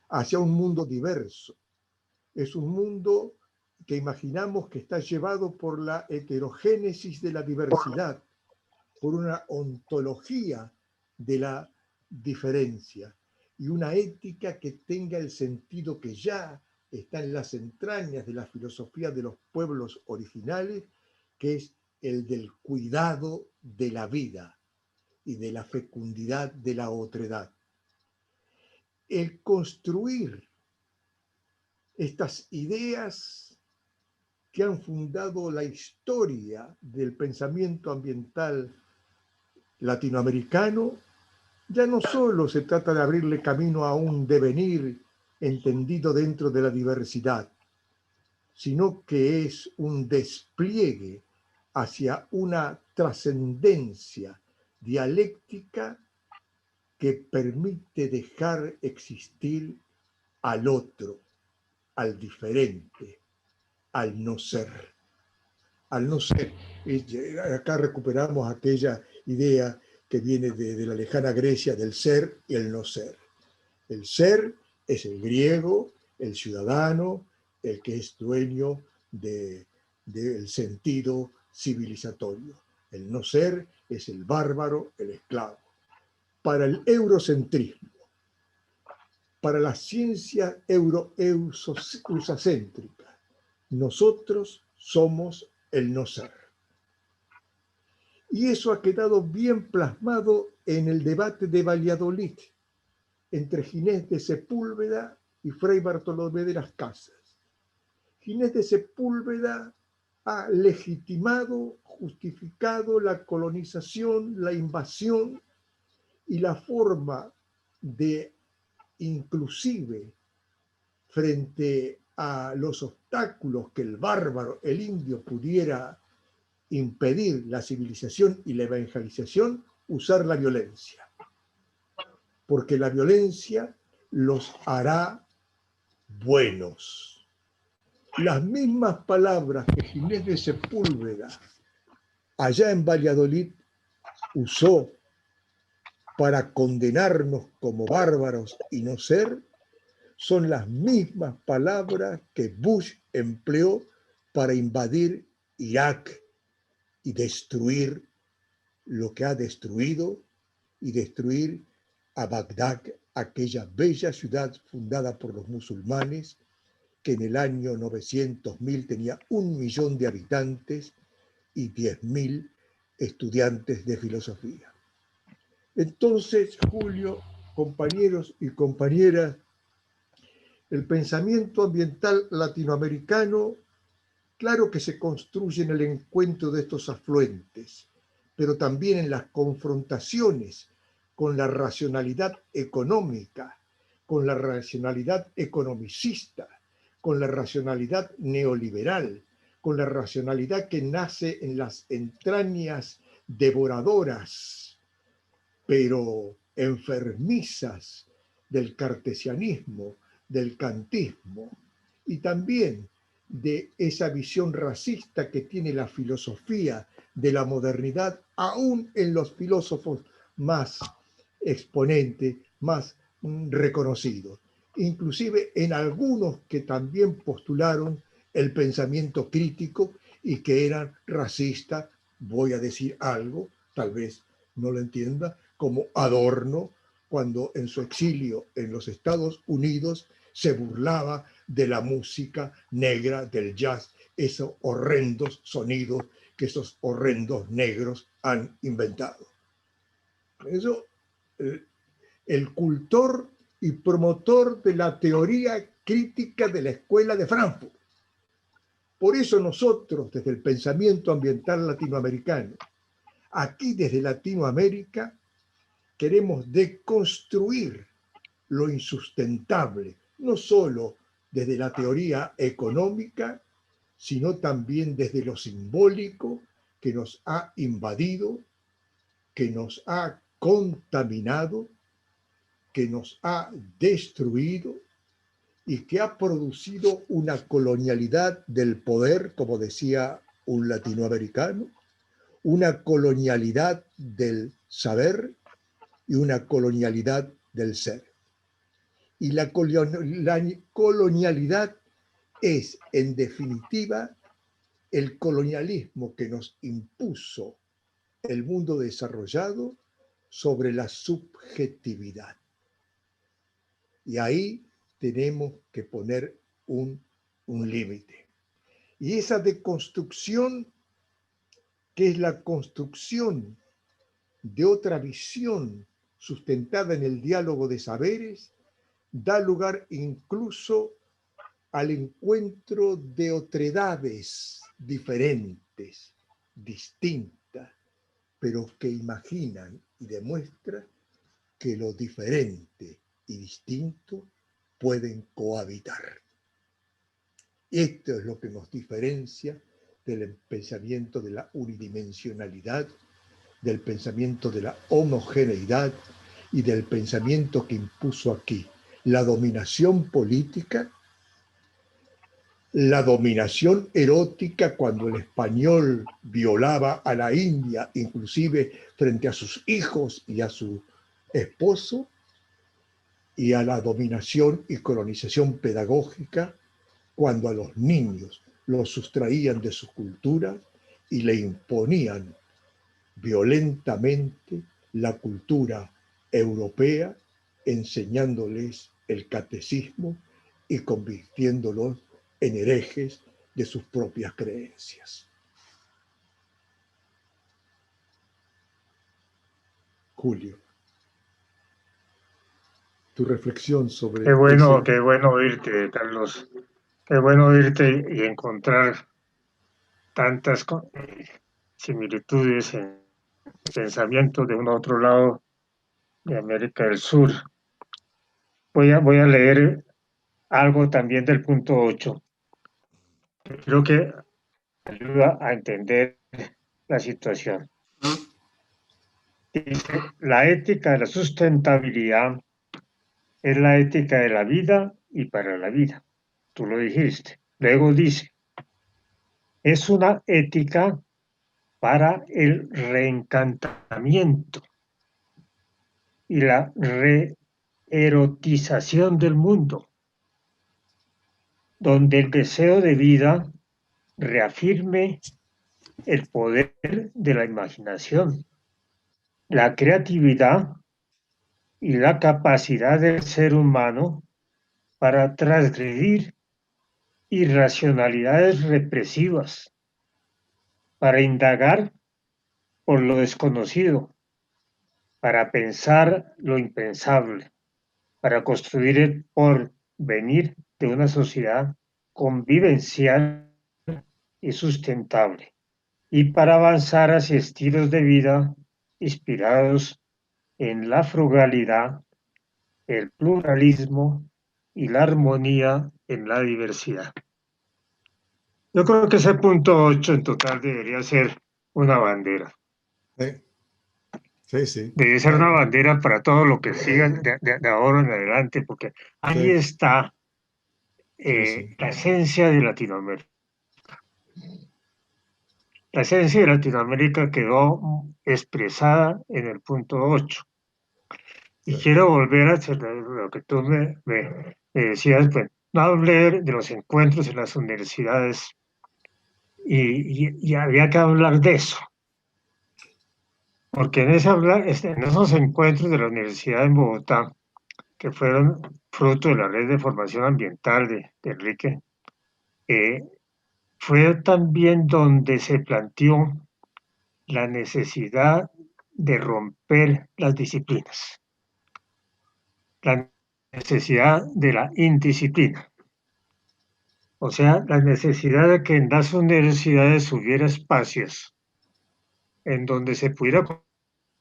hacia un mundo diverso. Es un mundo que imaginamos que está llevado por la heterogénesis de la diversidad, por una ontología de la diferencia y una ética que tenga el sentido que ya está en las entrañas de la filosofía de los pueblos originales, que es el del cuidado de la vida y de la fecundidad de la otredad. El construir estas ideas que han fundado la historia del pensamiento ambiental latinoamericano, ya no solo se trata de abrirle camino a un devenir entendido dentro de la diversidad, sino que es un despliegue hacia una trascendencia dialéctica que permite dejar existir al otro, al diferente, al no ser. Al no ser. Acá recuperamos aquella idea que viene de la lejana Grecia del ser y el no ser. El ser es el griego, el ciudadano, el que es dueño del sentido civilizatorio. El no ser es el bárbaro, el esclavo. Para el eurocentrismo, para la ciencia eurocéntrica, nosotros somos el no ser. Y eso ha quedado bien plasmado en el debate de Valladolid entre Ginés de Sepúlveda y Fray Bartolomé de las Casas. Ginés de Sepúlveda ha legitimado, justificado la colonización, la invasión y la forma de, inclusive, frente a los obstáculos que el bárbaro, el indio, pudiera impedir la civilización y la evangelización, usar la violencia. Porque la violencia los hará buenos. Las mismas palabras que Ginés de Sepúlveda allá en Valladolid usó para condenarnos como bárbaros y no ser, son las mismas palabras que Bush empleó para invadir Irak y destruir lo que ha destruido y destruir a Bagdad, aquella bella ciudad fundada por los musulmanes que en el año 900.000 tenía 1 millón de habitantes y 10.000 estudiantes de filosofía. Entonces, Julio, compañeros y compañeras, el pensamiento ambiental latinoamericano, claro que se construye en el encuentro de estos afluentes, pero también en las confrontaciones con la racionalidad económica, con la racionalidad economicista, con la racionalidad neoliberal, con la racionalidad que nace en las entrañas devoradoras, pero enfermizas del cartesianismo, del kantismo, y también de esa visión racista que tiene la filosofía de la modernidad, aún en los filósofos más exponentes, más reconocidos, inclusive en algunos que también postularon el pensamiento crítico y que eran racistas. Voy a decir algo, tal vez no lo entienda, como Adorno, cuando en su exilio en los Estados Unidos se burlaba de la música negra, del jazz, esos horrendos sonidos que esos horrendos negros han inventado. Eso, el cultor y promotor de la teoría crítica de la Escuela de Frankfurt. Por eso nosotros, desde el pensamiento ambiental latinoamericano, aquí desde Latinoamérica, queremos deconstruir lo insustentable, no solo desde la teoría económica, sino también desde lo simbólico que nos ha invadido, que nos ha contaminado, que nos ha destruido y que ha producido una colonialidad del poder, como decía un latinoamericano, una colonialidad del saber y una colonialidad del ser. Y la colonialidad es, en definitiva, el colonialismo que nos impuso el mundo desarrollado sobre la subjetividad. Y ahí tenemos que poner un límite. Y esa deconstrucción, que es la construcción de otra visión sustentada en el diálogo de saberes, da lugar incluso al encuentro de otredades diferentes, distintas, pero que imaginan y demuestran que lo diferente y distinto pueden cohabitar. Esto es lo que nos diferencia del pensamiento de la unidimensionalidad, del pensamiento de la homogeneidad y del pensamiento que impuso aquí la dominación política, la dominación erótica cuando el español violaba a la India, inclusive frente a sus hijos y a su esposo, y a la dominación y colonización pedagógica cuando a los niños los sustraían de su cultura y le imponían violentamente la cultura europea, enseñándoles el catecismo y convirtiéndolos en herejes de sus propias creencias. Julio, tu reflexión sobre Qué bueno oírte, Carlos. Qué bueno oírte y encontrar tantas similitudes en pensamiento de un otro lado de América del Sur. Voy a leer algo también del punto 8. Creo que ayuda a entender la situación. Dice, la ética de la sustentabilidad es la ética de la vida y para la vida. Tú lo dijiste. Luego dice, es una ética para el reencantamiento y la reerotización del mundo, donde el deseo de vida reafirme el poder de la imaginación, la creatividad y la capacidad del ser humano para transgredir irracionalidades represivas, para indagar por lo desconocido, para pensar lo impensable, para construir el porvenir de una sociedad convivencial y sustentable, y para avanzar hacia estilos de vida inspirados en la frugalidad, el pluralismo y la armonía en la diversidad. Yo creo que ese punto 8 en total debería ser una bandera. Sí. Debe ser una bandera para todo lo que siga de ahora en adelante, porque ahí está la esencia de Latinoamérica. La esencia de Latinoamérica quedó expresada en el punto 8. Y quiero volver a lo que tú me decías, pues, no hablé de los encuentros en las universidades y había que hablar de eso. Porque en esos encuentros de la Universidad en Bogotá, que fueron fruto de la red de formación ambiental de Enrique, fue también donde se planteó la necesidad de romper las disciplinas, la necesidad de la indisciplina. O sea, la necesidad de que en las universidades hubiera espacios en donde se pudiera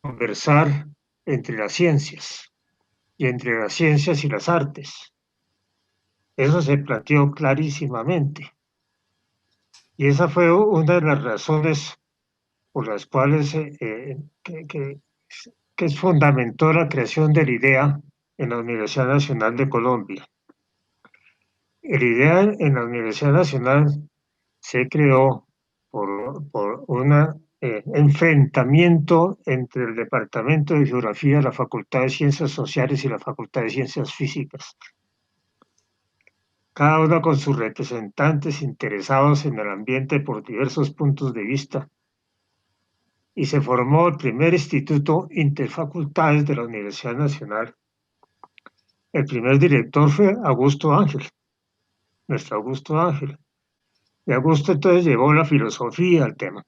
conversar entre las ciencias, y entre las ciencias y las artes. Eso se planteó clarísimamente. Y esa fue una de las razones por las cuales que fundamentó la creación del IDEA en la Universidad Nacional de Colombia. El IDEA en la Universidad Nacional se creó por un enfrentamiento entre el Departamento de Geografía, la Facultad de Ciencias Sociales y la Facultad de Ciencias Físicas, cada uno con sus representantes interesados en el ambiente por diversos puntos de vista, y se formó el primer instituto interfacultades de la Universidad Nacional. El primer director fue Augusto Ángel, nuestro Augusto Ángel. Y Augusto entonces llevó la filosofía al tema.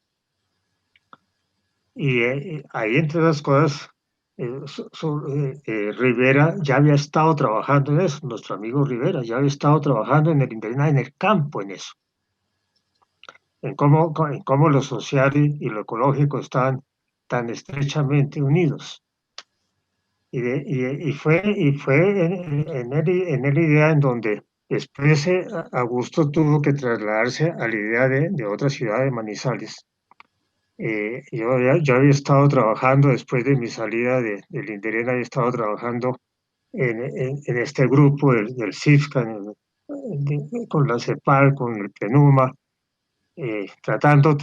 Y ahí, entre otras cosas, Rivera ya había estado trabajando en eso, nuestro amigo Rivera ya había estado trabajando en el campo en eso, en cómo lo social y lo ecológico estaban tan estrechamente unidos. Y fue en el idea en donde después Augusto tuvo que trasladarse a la idea de otra ciudad de Manizales. Yo había estado trabajando después de mi salida del Inderena, había estado trabajando en este grupo del CIFCA, con la CEPAL, con el PLENUMA, tratando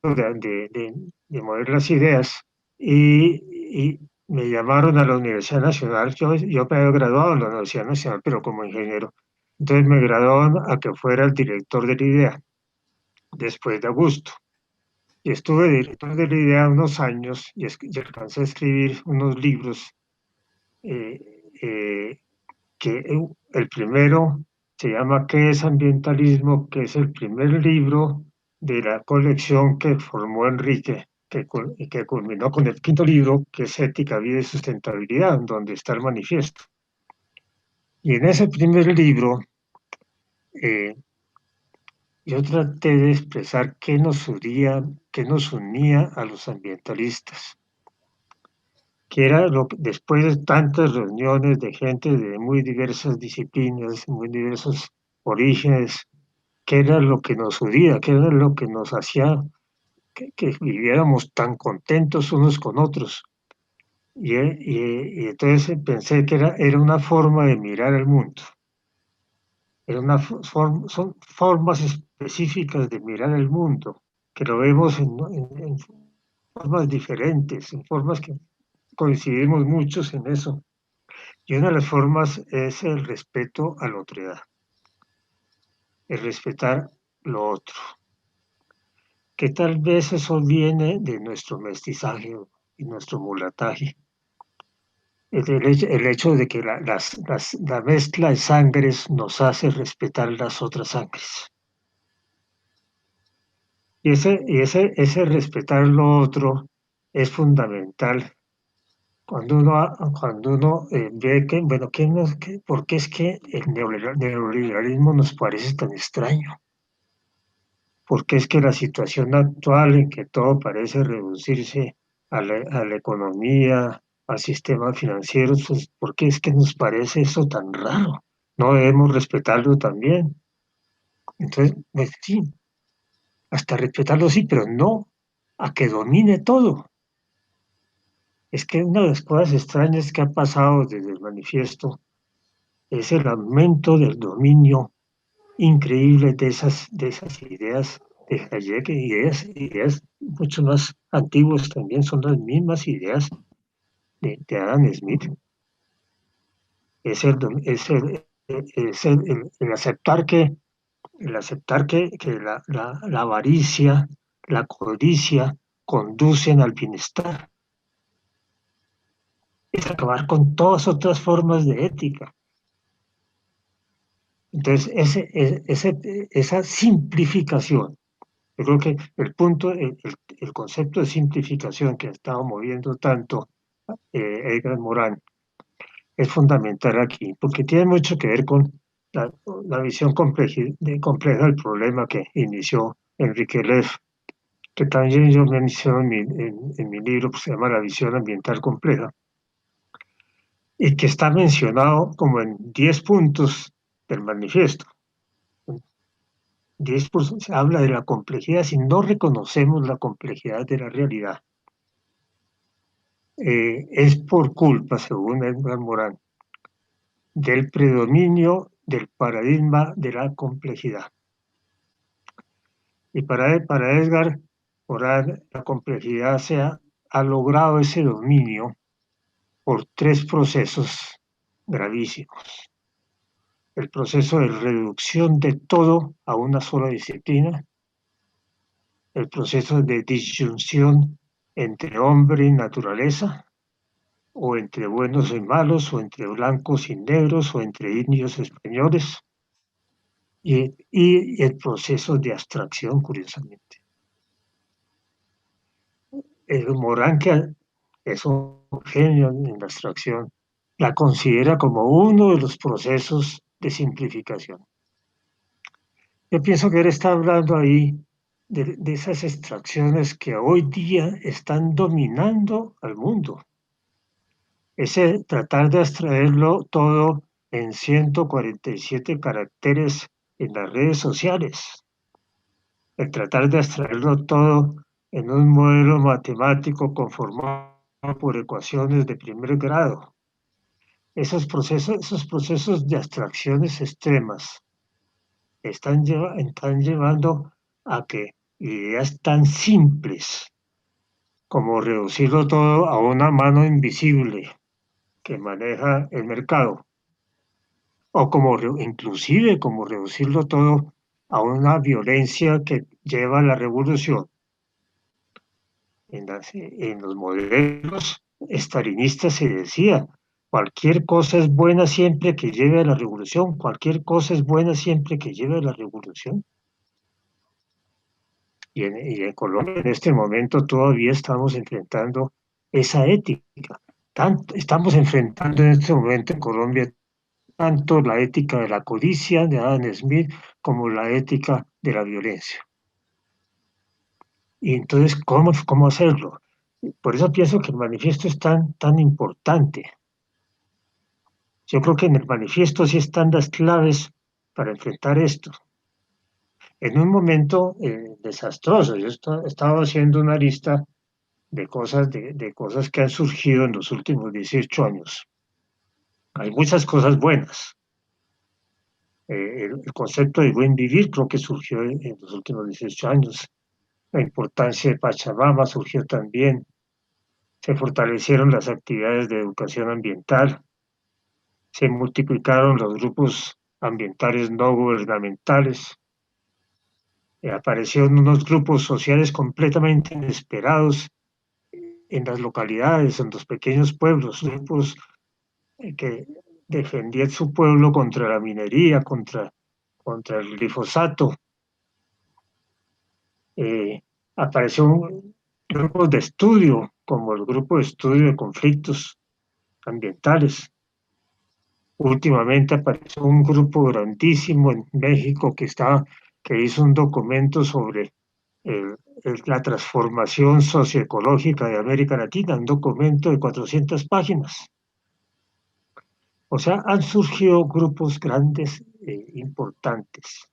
de mover las ideas. Y me llamaron a la Universidad Nacional. Yo me había graduado en la Universidad Nacional, pero como ingeniero. Entonces me graduaron a que fuera el director de la IDEA, después de Augusto. Y estuve director de la IDEA unos años y alcancé a escribir unos libros eh, eh, que el primero se llama ¿Qué es ambientalismo?, que es el primer libro de la colección que formó Enrique, que culminó con el quinto libro, que es Ética, Vida y Sustentabilidad, donde está el manifiesto. Y en ese primer libro eh, yo traté de expresar qué nos unía a los ambientalistas, que era después de tantas reuniones de gente de muy diversas disciplinas, muy diversos orígenes, qué era lo que nos unía, qué era lo que nos hacía que viviéramos tan contentos unos con otros. Y entonces pensé que era una forma de mirar el mundo. Son formas específicas de mirar el mundo, que lo vemos en formas diferentes, en formas que coincidimos muchos en eso. Y una de las formas es el respeto a la otredad, el respetar lo otro, que tal vez eso viene de nuestro mestizaje y nuestro mulataje. El hecho de que la mezcla de sangres nos hace respetar las otras sangres. Y ese respetar lo otro es fundamental cuando uno ve que, bueno, ¿por qué es que el neoliberalismo nos parece tan extraño? ¿Por qué es que la situación actual en que todo parece reducirse a la economía, al sistema financiero, pues, ¿por qué es que nos parece eso tan raro? ¿No debemos respetarlo también? Entonces, pues sí, hasta respetarlo sí, pero no a que domine todo. Es que una de las cosas extrañas que ha pasado desde el manifiesto es el aumento del dominio increíble de esas ideas de Hayek, ideas mucho más antiguas también, son las mismas ideas de Adam Smith. El aceptar que la avaricia, la codicia conducen al bienestar. Es acabar con todas otras formas de ética. Entonces, esa simplificación, yo creo que el concepto de simplificación que ha estado moviendo tanto Edgar Morán es fundamental aquí, porque tiene mucho que ver con la visión compleja del problema que inició Enrique Leff, que también yo menciono en mi libro, que se llama La visión ambiental compleja. y que está mencionado como en 10 puntos del manifiesto. 10 puntos, se habla de la complejidad si no reconocemos la complejidad de la realidad. Es por culpa, según Edgar Morán, del predominio del paradigma de la complejidad. Y para Edgar Morán, la complejidad ha logrado ese dominio por 3 procesos gravísimos. El proceso de reducción de todo a una sola disciplina, el proceso de disyunción entre hombre y naturaleza, o entre buenos y malos, o entre blancos y negros, o entre indios y españoles, y el proceso de abstracción, curiosamente. El Morán, que es un genio en la abstracción, la considera como uno de los procesos de simplificación. Yo pienso que él está hablando ahí de esas extracciones que hoy día están dominando al mundo. Ese tratar de extraerlo todo en 147 caracteres en las redes sociales. El tratar de extraerlo todo en un modelo matemático conformado por ecuaciones de primer grado. Esos procesos de abstracciones extremas están llevando a que ideas tan simples como reducirlo todo a una mano invisible que maneja el mercado, o inclusive como reducirlo todo a una violencia que lleva a la revolución. En los modelos estalinistas se decía, cualquier cosa es buena siempre que lleve a la revolución, cualquier cosa es buena siempre que lleve a la revolución. Y en Colombia en este momento todavía estamos enfrentando esa ética. Estamos enfrentando en este momento en Colombia tanto la ética de la codicia de Adam Smith como la ética de la violencia. Y entonces, ¿cómo hacerlo? Por eso pienso que el manifiesto es tan importante. Yo creo que en el manifiesto sí están las claves para enfrentar esto. En un momento desastroso, yo estaba haciendo una lista de cosas que han surgido en los últimos 18 años. Hay muchas cosas buenas. El concepto de buen vivir creo que surgió en los últimos 18 años. La importancia de Pachamama surgió también. Se fortalecieron las actividades de educación ambiental. Se multiplicaron los grupos ambientales no gubernamentales. Aparecieron unos grupos sociales completamente inesperados en las localidades, en los pequeños pueblos, grupos que defendían su pueblo contra la minería, contra el glifosato. Apareció grupos de estudio, como el grupo de estudio de conflictos ambientales. Últimamente apareció un grupo grandísimo en México que hizo un documento sobre la transformación socioecológica de América Latina, un documento de 400 páginas. O sea, han surgido grupos grandes, importantes,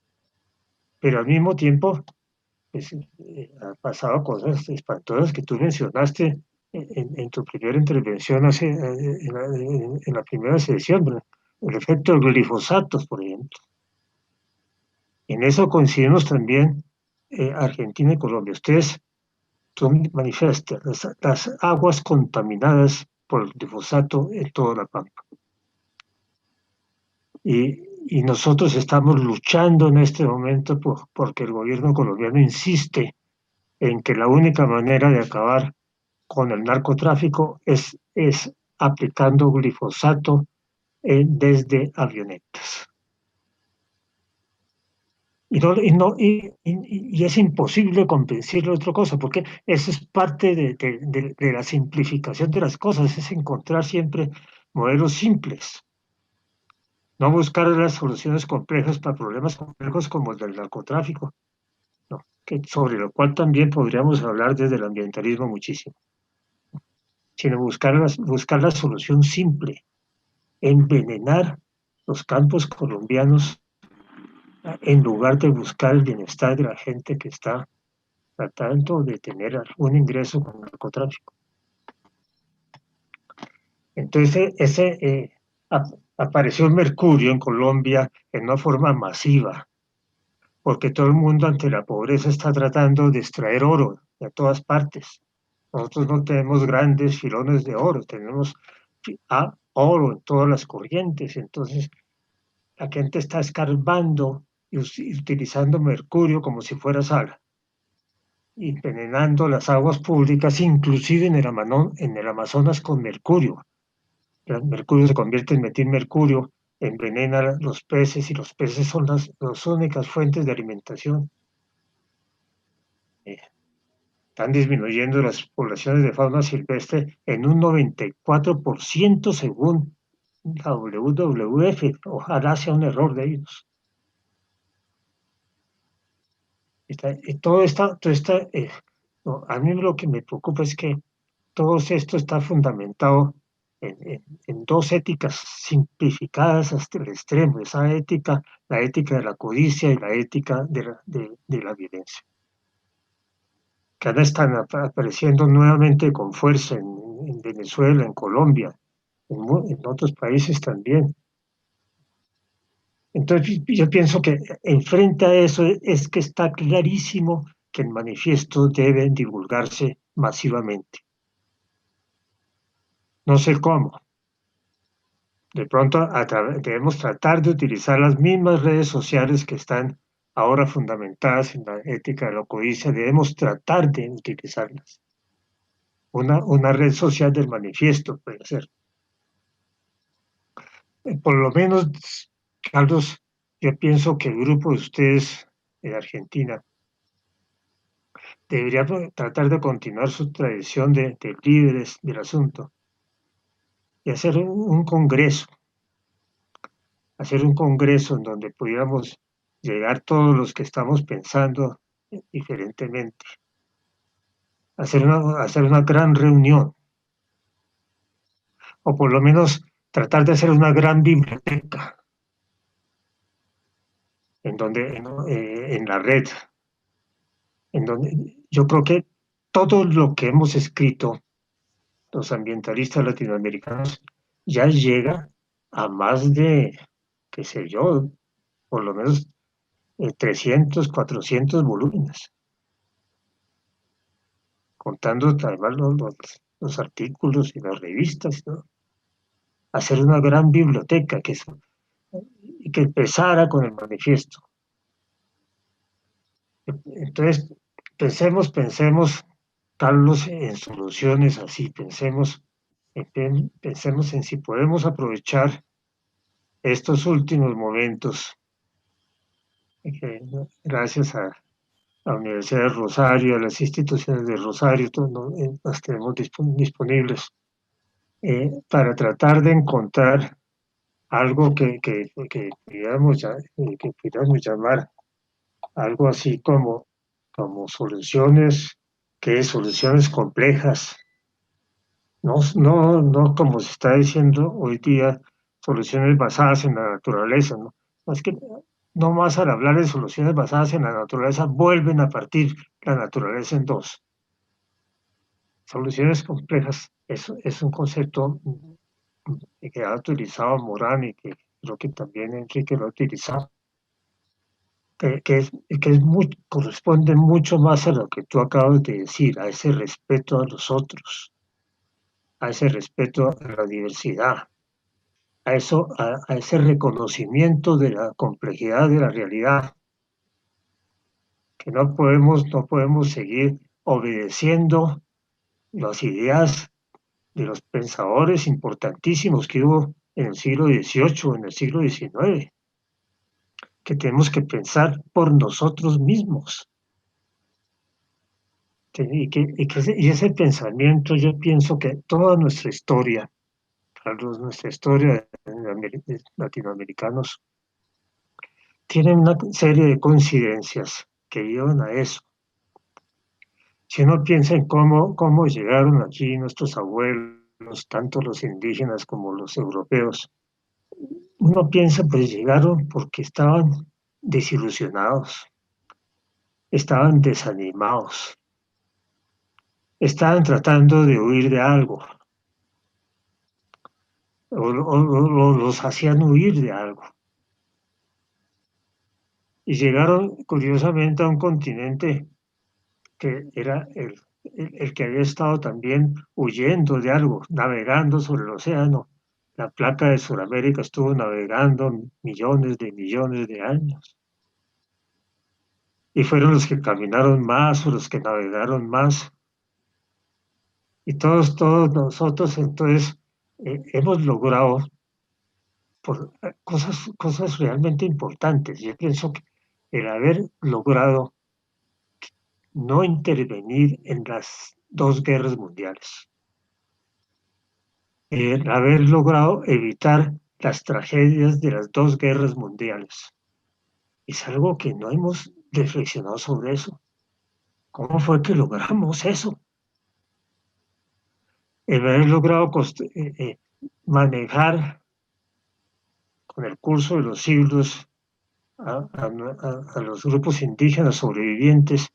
pero al mismo tiempo pues, han pasado cosas espantosas que tú mencionaste en tu primera intervención en la primera sesión, ¿verdad? El efecto del glifosato, por ejemplo. En eso coincidimos también Argentina y Colombia. Tú manifiestas las aguas contaminadas por el glifosato en toda la Pampa. Y nosotros estamos luchando en este momento porque el gobierno colombiano insiste en que la única manera de acabar con el narcotráfico es aplicando glifosato desde avionetas. Y es imposible convencerle de otra cosa, porque eso es parte de la simplificación de las cosas, es encontrar siempre modelos simples, no buscar las soluciones complejas para problemas complejos como el del narcotráfico, ¿no? Sobre lo cual también podríamos hablar desde el ambientalismo muchísimo, sino buscar la solución simple. envenenar los campos colombianos en lugar de buscar el bienestar de la gente que está tratando de tener algún ingreso con el narcotráfico. Entonces, apareció el mercurio en Colombia en una forma masiva, porque todo el mundo ante la pobreza está tratando de extraer oro de todas partes. Nosotros no tenemos grandes filones de oro, tenemos oro en todas las corrientes. Entonces, la gente está escarbando y utilizando mercurio como si fuera sal, y envenenando las aguas públicas, inclusive en el Amazonas con mercurio. El mercurio se convierte en metilmercurio, envenena los peces y los peces son las únicas fuentes de alimentación. Están disminuyendo las poblaciones de fauna silvestre en un 94% según la WWF. Ojalá sea un error de ellos. A mí lo que me preocupa es que todo esto está fundamentado en dos éticas simplificadas hasta el extremo, esa ética, la ética de la codicia y la ética de la violencia, que ahora están apareciendo nuevamente con fuerza en Venezuela, en Colombia, en otros países también. Entonces yo pienso que enfrente a eso es que está clarísimo que el manifiesto debe divulgarse masivamente. No sé cómo. De pronto debemos tratar de utilizar las mismas redes sociales que están ahora fundamentadas en la ética de la codicia, debemos tratar de utilizarlas. Una red social del manifiesto puede ser. Por lo menos, Carlos, yo pienso que el grupo de ustedes de Argentina debería tratar de continuar su tradición de líderes del asunto y hacer un congreso en donde pudiéramos llegar todos los que estamos pensando diferentemente, hacer una gran reunión, o por lo menos tratar de hacer una gran biblioteca en la red, en donde yo creo que todo lo que hemos escrito los ambientalistas latinoamericanos ya llega a más de, qué sé yo, por lo menos 300, 400 volúmenes, contando además los artículos y las revistas, ¿no? Hacer una gran biblioteca y que empezara con el manifiesto. Entonces, pensemos, Carlos, en soluciones así, pensemos en si podemos aprovechar estos últimos momentos, gracias a la Universidad de Rosario, a las instituciones de Rosario, las tenemos disponibles, para tratar de encontrar algo que pudiéramos llamar algo así como soluciones, soluciones complejas, no como se está diciendo hoy día, soluciones basadas en la naturaleza, ¿no? Es que no más al hablar de soluciones basadas en la naturaleza, vuelven a partir la naturaleza en dos. Soluciones complejas es un concepto que ha utilizado Morán y que creo que también Enrique lo ha utilizado, corresponde mucho más a lo que tú acabas de decir, a ese respeto a los otros, a ese respeto a la diversidad, a ese reconocimiento de la complejidad de la realidad, que no podemos seguir obedeciendo las ideas de los pensadores importantísimos que hubo en el siglo XVIII, en el siglo XIX, que tenemos que pensar por nosotros mismos. Y ese pensamiento, yo pienso que toda nuestra historia, Carlos, nuestra historia de latinoamericanos, tiene una serie de coincidencias que llevan a eso. Si uno piensa en cómo llegaron aquí nuestros abuelos, tanto los indígenas como los europeos, uno piensa, pues llegaron porque estaban desilusionados, estaban desanimados, estaban tratando de huir de algo, o los hacían huir de algo. Y llegaron, curiosamente, a un continente que era el que había estado también huyendo de algo, navegando sobre el océano. La placa de Sudamérica estuvo navegando millones de años. Y fueron los que caminaron más o los que navegaron más. Y todos nosotros entonces hemos logrado cosas realmente importantes. Yo pienso que el haber logrado no intervenir en las dos guerras mundiales, el haber logrado evitar las tragedias de las dos guerras mundiales, es algo que no hemos reflexionado sobre eso. ¿Cómo fue que logramos eso? El haber logrado manejar con el curso de los siglos a los grupos indígenas sobrevivientes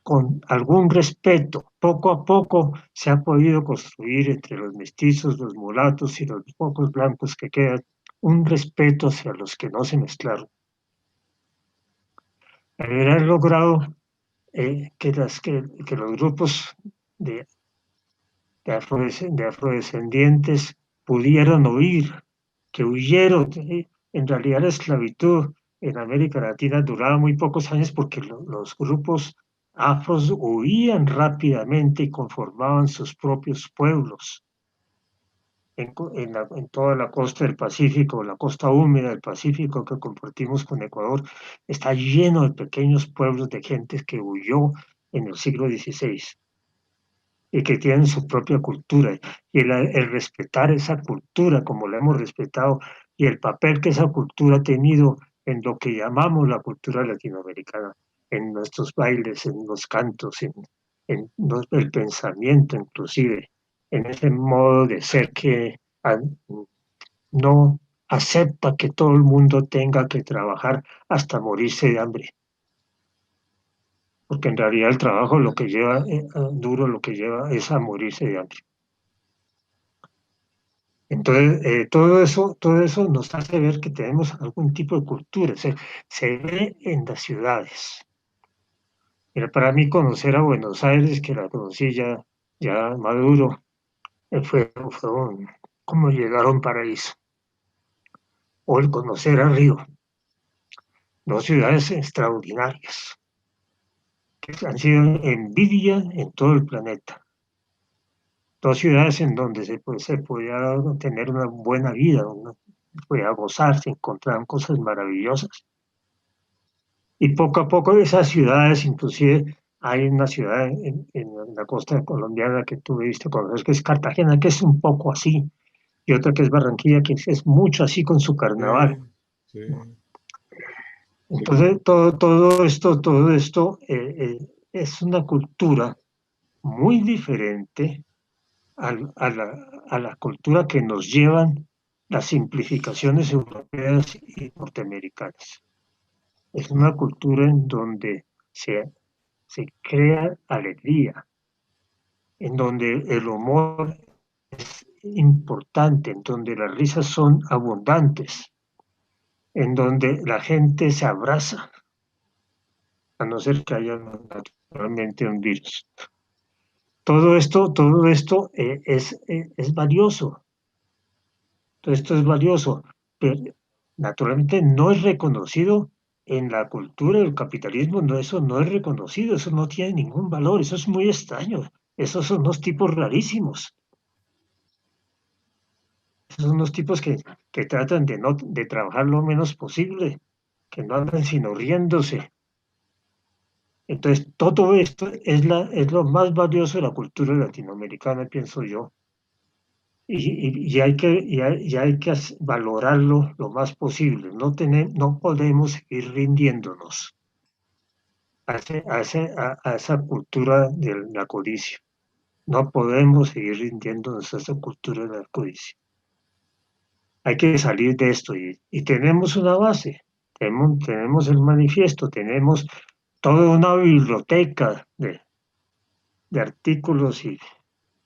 con algún respeto. Poco a poco se ha podido construir entre los mestizos, los mulatos y los pocos blancos que quedan un respeto hacia los que no se mezclaron. Haber logrado que los grupos de, de afrodescendientes pudieran huir, que huyeron. En realidad la esclavitud en América Latina duraba muy pocos años porque los grupos afros huían rápidamente y conformaban sus propios pueblos. En toda la costa del Pacífico, la costa húmeda del Pacífico que compartimos con Ecuador, está lleno de pequeños pueblos de gente que huyó en el siglo XVI y que tienen su propia cultura. Y el respetar esa cultura como la hemos respetado y el papel que esa cultura ha tenido en lo que llamamos la cultura latinoamericana, en nuestros bailes, en los cantos, el pensamiento inclusive, en ese modo de ser que no acepta que todo el mundo tenga que trabajar hasta morirse de hambre. Porque en realidad el trabajo lo que lleva, duro lo que lleva es a morirse de hambre. Entonces, todo eso nos hace ver que tenemos algún tipo de cultura, se ve en las ciudades. Mira, para mí conocer a Buenos Aires, que la conocí ya maduro, como llegar a un paraíso. O el conocer a Río, dos ciudades extraordinarias, que han sido envidia en todo el planeta. Dos ciudades en donde se podía tener una buena vida, podía gozar, se encontraban cosas maravillosas. Y poco a poco de esas ciudades, inclusive hay una ciudad en la costa colombiana que tú viste conocer, que es Cartagena, que es un poco así, y otra que es Barranquilla, que es mucho así con su carnaval. Sí. Entonces, todo esto es una cultura muy diferente a la cultura que nos llevan las simplificaciones europeas y norteamericanas. Es una cultura en donde se crea alegría, en donde el humor es importante, en donde las risas son abundantes, en donde la gente se abraza, a no ser que haya naturalmente un virus. Todo esto es valioso. Todo esto es valioso, pero naturalmente no es reconocido en la cultura del capitalismo, no, eso no es reconocido, eso no tiene ningún valor, eso es muy extraño. Esos son unos tipos rarísimos. Esos son unos tipos que tratan de trabajar lo menos posible, que no andan sino riéndose. Entonces, todo esto es lo más valioso de la cultura latinoamericana, pienso yo. Y hay que valorarlo lo más posible. No podemos seguir rindiéndonos a esa cultura de la codicia. No podemos seguir rindiéndonos a esa cultura de la codicia. hay que salir de esto y tenemos una base, tenemos el manifiesto, tenemos toda una biblioteca de artículos y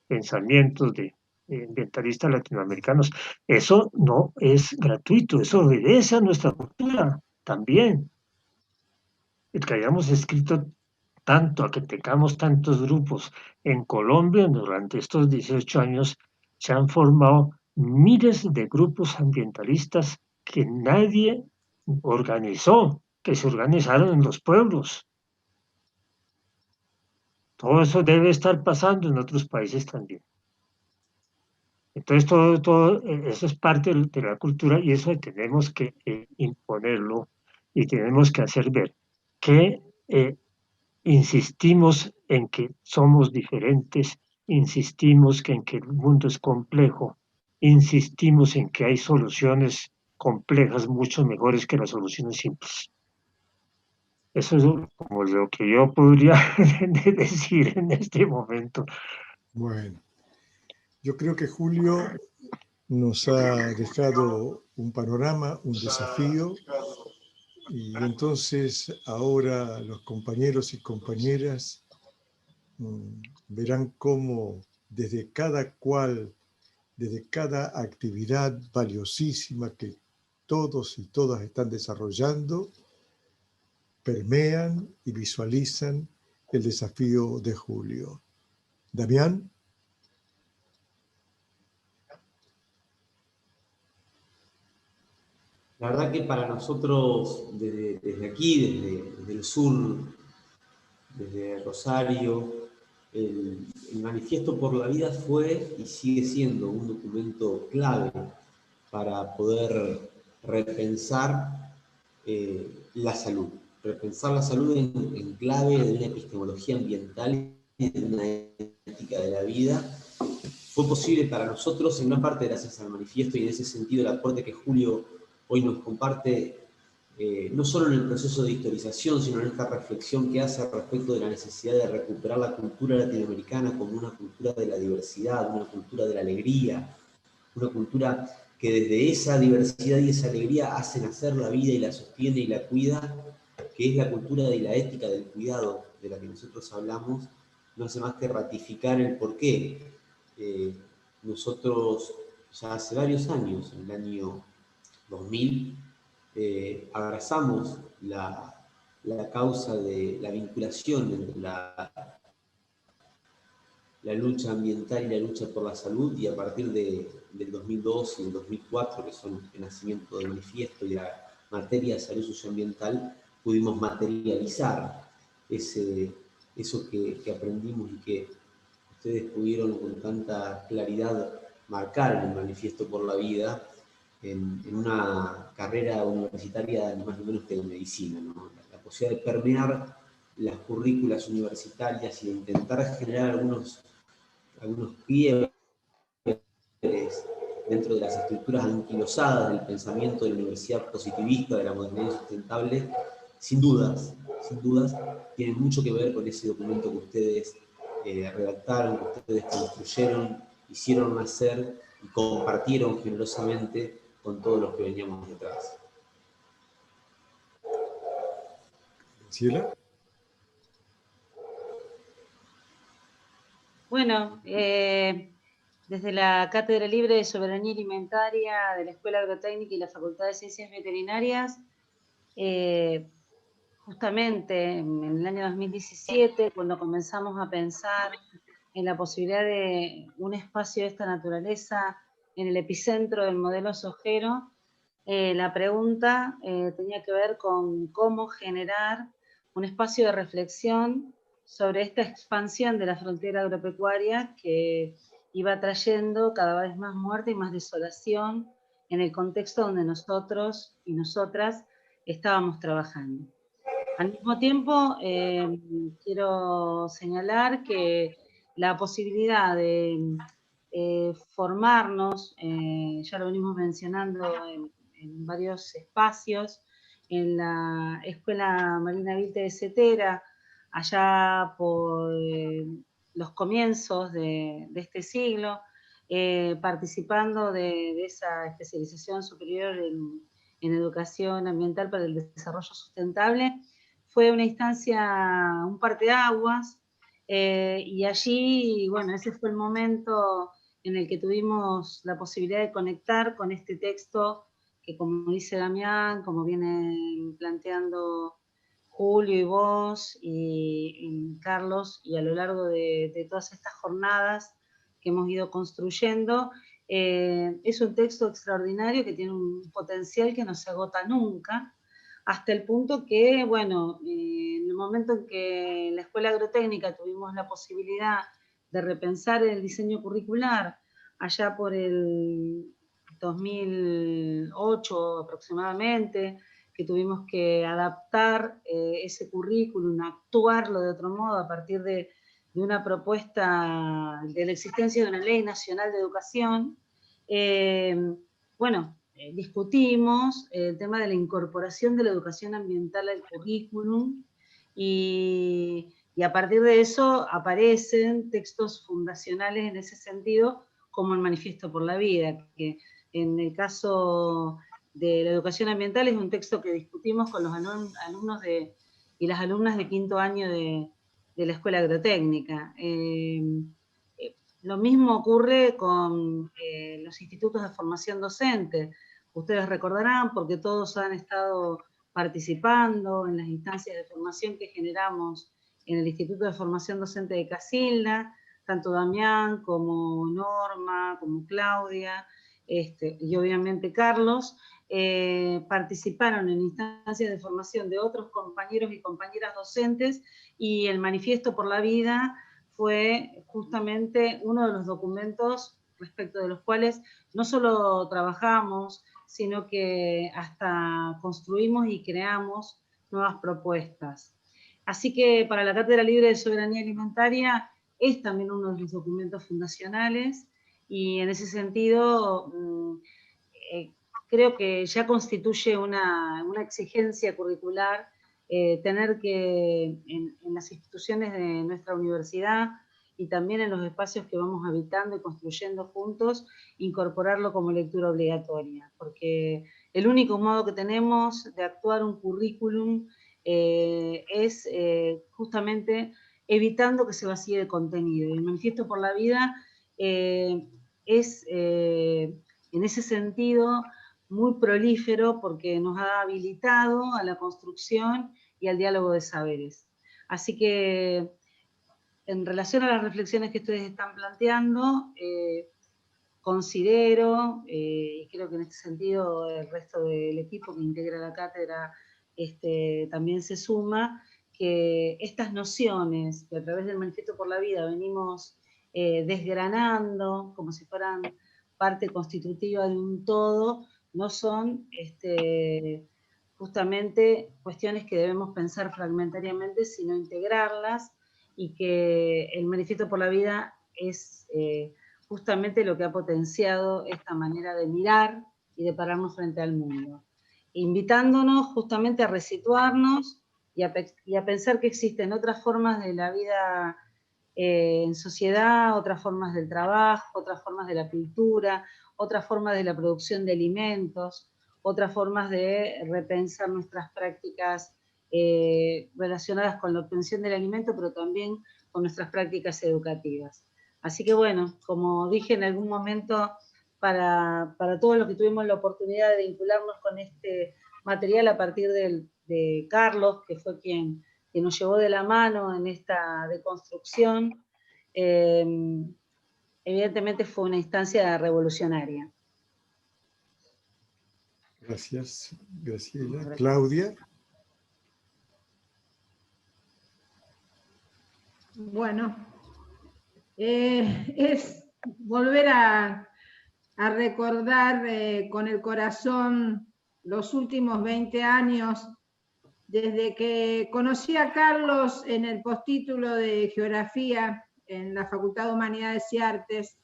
pensamientos de ambientalistas latinoamericanos. Eso no es gratuito, eso obedece a nuestra cultura también. El que hayamos escrito tanto, a que tengamos tantos grupos. En Colombia, durante estos 18 años, se han formado miles de grupos ambientalistas que nadie organizó, que se organizaron en los pueblos. Todo eso debe estar pasando en otros países también. Entonces, todo eso es parte de la cultura y eso tenemos que imponerlo y tenemos que hacer ver que insistimos en que somos diferentes, insistimos en que el mundo es complejo, insistimos en que hay soluciones complejas mucho mejores que las soluciones simples. Eso es como lo que yo podría decir en este momento. Bueno, yo creo que Julio nos ha dejado un panorama, un desafío, y entonces ahora los compañeros y compañeras verán cómo desde cada cual, desde cada actividad valiosísima que todos y todas están desarrollando, permean y visualizan el desafío de Julio. Damián. La verdad que para nosotros, desde aquí, desde el sur, desde Rosario, el Manifiesto por la Vida fue y sigue siendo un documento clave para poder repensar la salud. Repensar la salud en clave de una epistemología ambiental y de una ética de la vida. Fue posible para nosotros en gran parte gracias al manifiesto y en ese sentido el aporte que Julio hoy nos comparte, no solo en el proceso de historización, sino en esta reflexión que hace respecto de la necesidad de recuperar la cultura latinoamericana como una cultura de la diversidad, una cultura de la alegría, una cultura que desde esa diversidad y esa alegría hace nacer la vida y la sostiene y la cuida, que es la cultura de la ética del cuidado de la que nosotros hablamos, no hace más que ratificar el porqué. Nosotros ya hace varios años, en el año 2000, abrazamos la causa de la vinculación entre la lucha ambiental y la lucha por la salud, y a partir del 2002 y el 2004, que son el nacimiento del manifiesto y la materia de salud socioambiental, pudimos materializar eso que aprendimos y que ustedes pudieron con tanta claridad marcar en el Manifiesto por la Vida en una carrera universitaria ni más ni menos que de medicina, ¿no? La posibilidad de permear las currículas universitarias y de intentar generar algunos quiebres dentro de las estructuras anquilosadas del pensamiento de la universidad positivista, de la modernidad sustentable, sin dudas, tienen mucho que ver con ese documento que ustedes redactaron, que ustedes construyeron, hicieron nacer y compartieron generosamente con todos los que veníamos detrás. Ciela. Bueno, desde la Cátedra Libre de Soberanía Alimentaria de la Escuela Agrotécnica y la Facultad de Ciencias Veterinarias, justamente en el año 2017, cuando comenzamos a pensar en la posibilidad de un espacio de esta naturaleza en el epicentro del modelo sojero, la pregunta tenía que ver con cómo generar un espacio de reflexión sobre esta expansión de la frontera agropecuaria que iba trayendo cada vez más muerte y más desolación en el contexto donde nosotros y nosotras estábamos trabajando. Al mismo tiempo, quiero señalar que la posibilidad de formarnos, ya lo venimos mencionando en varios espacios, en la Escuela Marina Vilte de Cetera, allá por los comienzos de este siglo, participando de esa especialización superior en educación ambiental para el desarrollo sustentable. Fue una instancia, un parteaguas, y allí, bueno, ese fue el momento en el que tuvimos la posibilidad de conectar con este texto que, como dice Damián, como viene planteando Julio y vos y Carlos, y a lo largo de todas estas jornadas que hemos ido construyendo, es un texto extraordinario que tiene un potencial que no se agota nunca, hasta el punto que, bueno, en el momento en que en la Escuela Agrotécnica tuvimos la posibilidad de repensar el diseño curricular, allá por el 2008 aproximadamente, que tuvimos que adaptar ese currículum, actuarlo de otro modo a partir de una propuesta de la existencia de una ley nacional de educación, bueno, discutimos el tema de la incorporación de la educación ambiental al currículum y a partir de eso aparecen textos fundacionales en ese sentido, como el Manifiesto por la Vida, que en el caso de la educación ambiental es un texto que discutimos con los alumnos y las alumnas de quinto año de la Escuela Agrotécnica. Lo mismo ocurre con los institutos de formación docente. Ustedes recordarán, porque todos han estado participando en las instancias de formación que generamos en el Instituto de Formación Docente de Casilda, tanto Damián como Norma, como Claudia, y obviamente Carlos, participaron en instancias de formación de otros compañeros y compañeras docentes, y el Manifiesto por la Vida fue justamente uno de los documentos respecto de los cuales no solo trabajamos, sino que hasta construimos y creamos nuevas propuestas. Así que para la Cátedra Libre de Soberanía Alimentaria es también uno de los documentos fundacionales, y en ese sentido creo que ya constituye una exigencia curricular tener que en las instituciones de nuestra universidad y también en los espacios que vamos habitando y construyendo juntos, incorporarlo como lectura obligatoria, porque el único modo que tenemos de actuar un currículum es justamente evitando que se vacíe de contenido. Y el Manifiesto por la Vida es, en ese sentido, muy prolífero porque nos ha habilitado a la construcción y al diálogo de saberes. Así que, en relación a las reflexiones que ustedes están planteando, considero, y creo que en este sentido el resto del equipo que integra la cátedra también se suma, que estas nociones que a través del Manifiesto por la Vida venimos desgranando como si fueran parte constitutiva de un todo, no son justamente cuestiones que debemos pensar fragmentariamente, sino integrarlas, y que el Manifiesto por la Vida es justamente lo que ha potenciado esta manera de mirar y de pararnos frente al mundo, invitándonos justamente a resituarnos y a pensar que existen otras formas de la vida en sociedad, otras formas del trabajo, otras formas de la cultura, otras formas de la producción de alimentos, otras formas de repensar nuestras prácticas relacionadas con la obtención del alimento, pero también con nuestras prácticas educativas. Así que bueno, como dije en algún momento, para todos los que tuvimos la oportunidad de vincularnos con este material a partir de Carlos, que fue quien nos llevó de la mano en esta deconstrucción, evidentemente fue una instancia revolucionaria. Gracias, Graciela. Claudia. Bueno, es volver a recordar con el corazón los últimos 20 años, desde que conocí a Carlos en el postítulo de Geografía en la Facultad de Humanidades y Artes.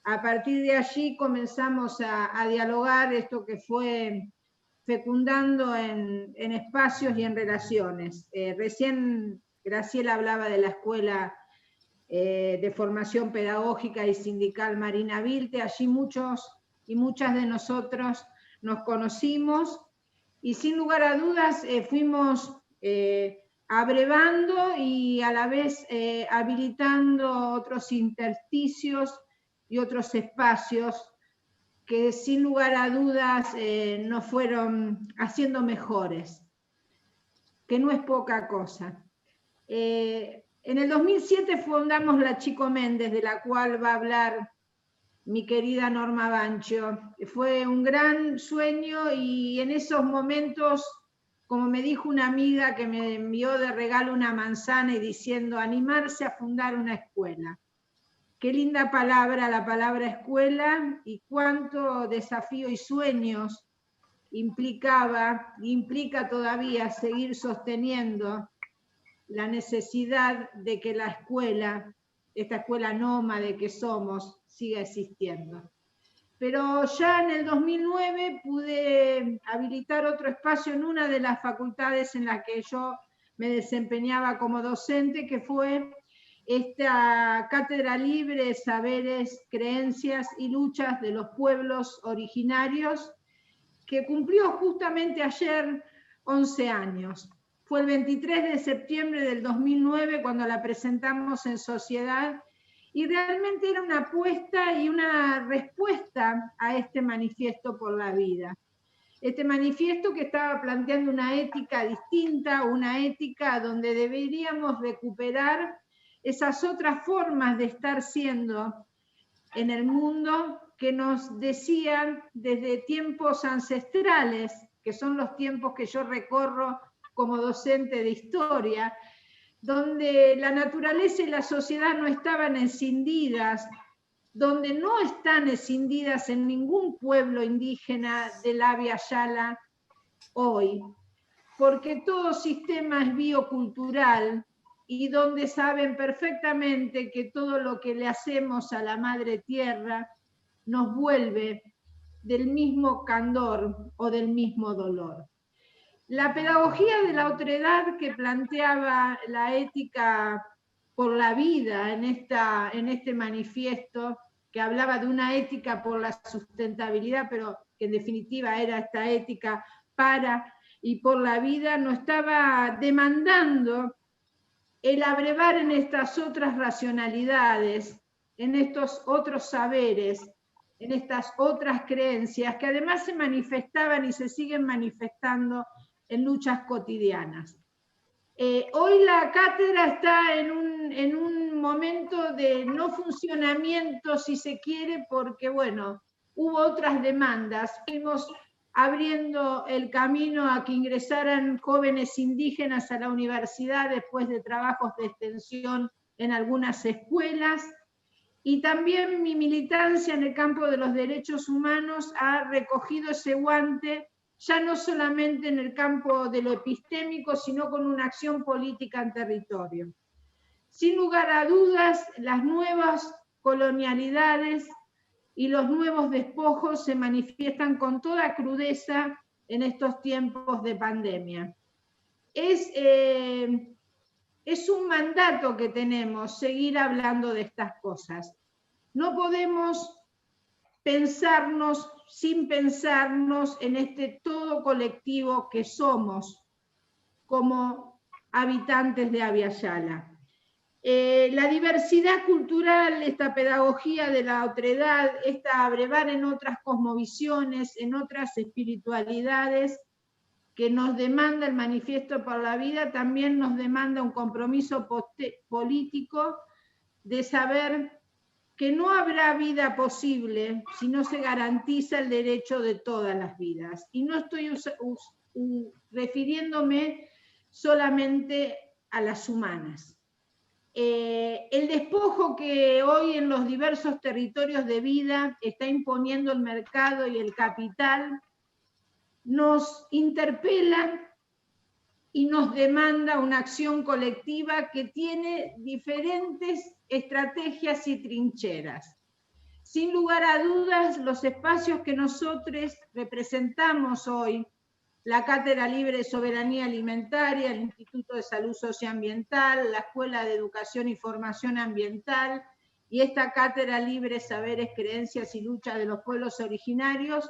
A partir de allí comenzamos a dialogar esto que fue fecundando en espacios y en relaciones. Recién Graciela hablaba de la escuela de formación pedagógica y sindical Marina Vilte. Allí muchos y muchas de nosotros nos conocimos y sin lugar a dudas fuimos abrevando y a la vez habilitando otros intersticios y otros espacios que sin lugar a dudas nos fueron haciendo mejores, que no es poca cosa. En el 2007 fundamos la Chico Méndez, de la cual va a hablar mi querida Norma Bancho. Fue un gran sueño y en esos momentos, como me dijo una amiga que me envió de regalo una manzana y diciendo animarse a fundar una escuela. Qué linda palabra, la palabra escuela, y cuánto desafío y sueños implica todavía seguir sosteniendo la necesidad de que la escuela, esta escuela nómade que somos, siga existiendo. Pero ya en el 2009 pude habilitar otro espacio en una de las facultades en las que yo me desempeñaba como docente, que fue esta Cátedra Libre de Saberes, Creencias y Luchas de los Pueblos Originarios, que cumplió justamente ayer 11 años. Fue el 23 de septiembre del 2009 cuando la presentamos en sociedad y realmente era una apuesta y una respuesta a este manifiesto por la vida. Este manifiesto que estaba planteando una ética distinta, una ética donde deberíamos recuperar esas otras formas de estar siendo en el mundo que nos decían desde tiempos ancestrales, que son los tiempos que yo recorro como docente de historia, donde la naturaleza y la sociedad no estaban escindidas, donde no están escindidas en ningún pueblo indígena del Abya Yala hoy, porque todo sistema es biocultural y donde saben perfectamente que todo lo que le hacemos a la madre tierra nos vuelve del mismo candor o del mismo dolor. La pedagogía de la otredad que planteaba la ética por la vida en este manifiesto, que hablaba de una ética por la sustentabilidad, pero que en definitiva era esta ética para y por la vida, nos estaba demandando el abrevar en estas otras racionalidades, en estos otros saberes, en estas otras creencias, que además se manifestaban y se siguen manifestando en luchas cotidianas. Hoy la cátedra está en un momento de no funcionamiento, si se quiere, porque, bueno, hubo otras demandas. Fuimos abriendo el camino a que ingresaran jóvenes indígenas a la universidad después de trabajos de extensión en algunas escuelas, y también mi militancia en el campo de los derechos humanos ha recogido ese guante, ya no solamente en el campo de lo epistémico, sino con una acción política en territorio. Sin lugar a dudas, las nuevas colonialidades y los nuevos despojos se manifiestan con toda crudeza en estos tiempos de pandemia. Es un mandato que tenemos, seguir hablando de estas cosas. No podemos pensarnos sin pensarnos en este todo colectivo que somos como habitantes de Abya Yala. La diversidad cultural, esta pedagogía de la otredad, esta abrevar en otras cosmovisiones, en otras espiritualidades que nos demanda el Manifiesto por la Vida, también nos demanda un compromiso político de saber que no habrá vida posible si no se garantiza el derecho de todas las vidas. Y no estoy refiriéndome solamente a las humanas. El despojo que hoy en los diversos territorios de vida está imponiendo el mercado y el capital nos interpela y nos demanda una acción colectiva que tiene diferentes estrategias y trincheras. Sin lugar a dudas, los espacios que nosotros representamos hoy la Cátedra Libre de Soberanía Alimentaria, el Instituto de Salud Socioambiental, la Escuela de Educación y Formación Ambiental, y esta Cátedra Libre Saberes, Creencias y Luchas de los Pueblos Originarios,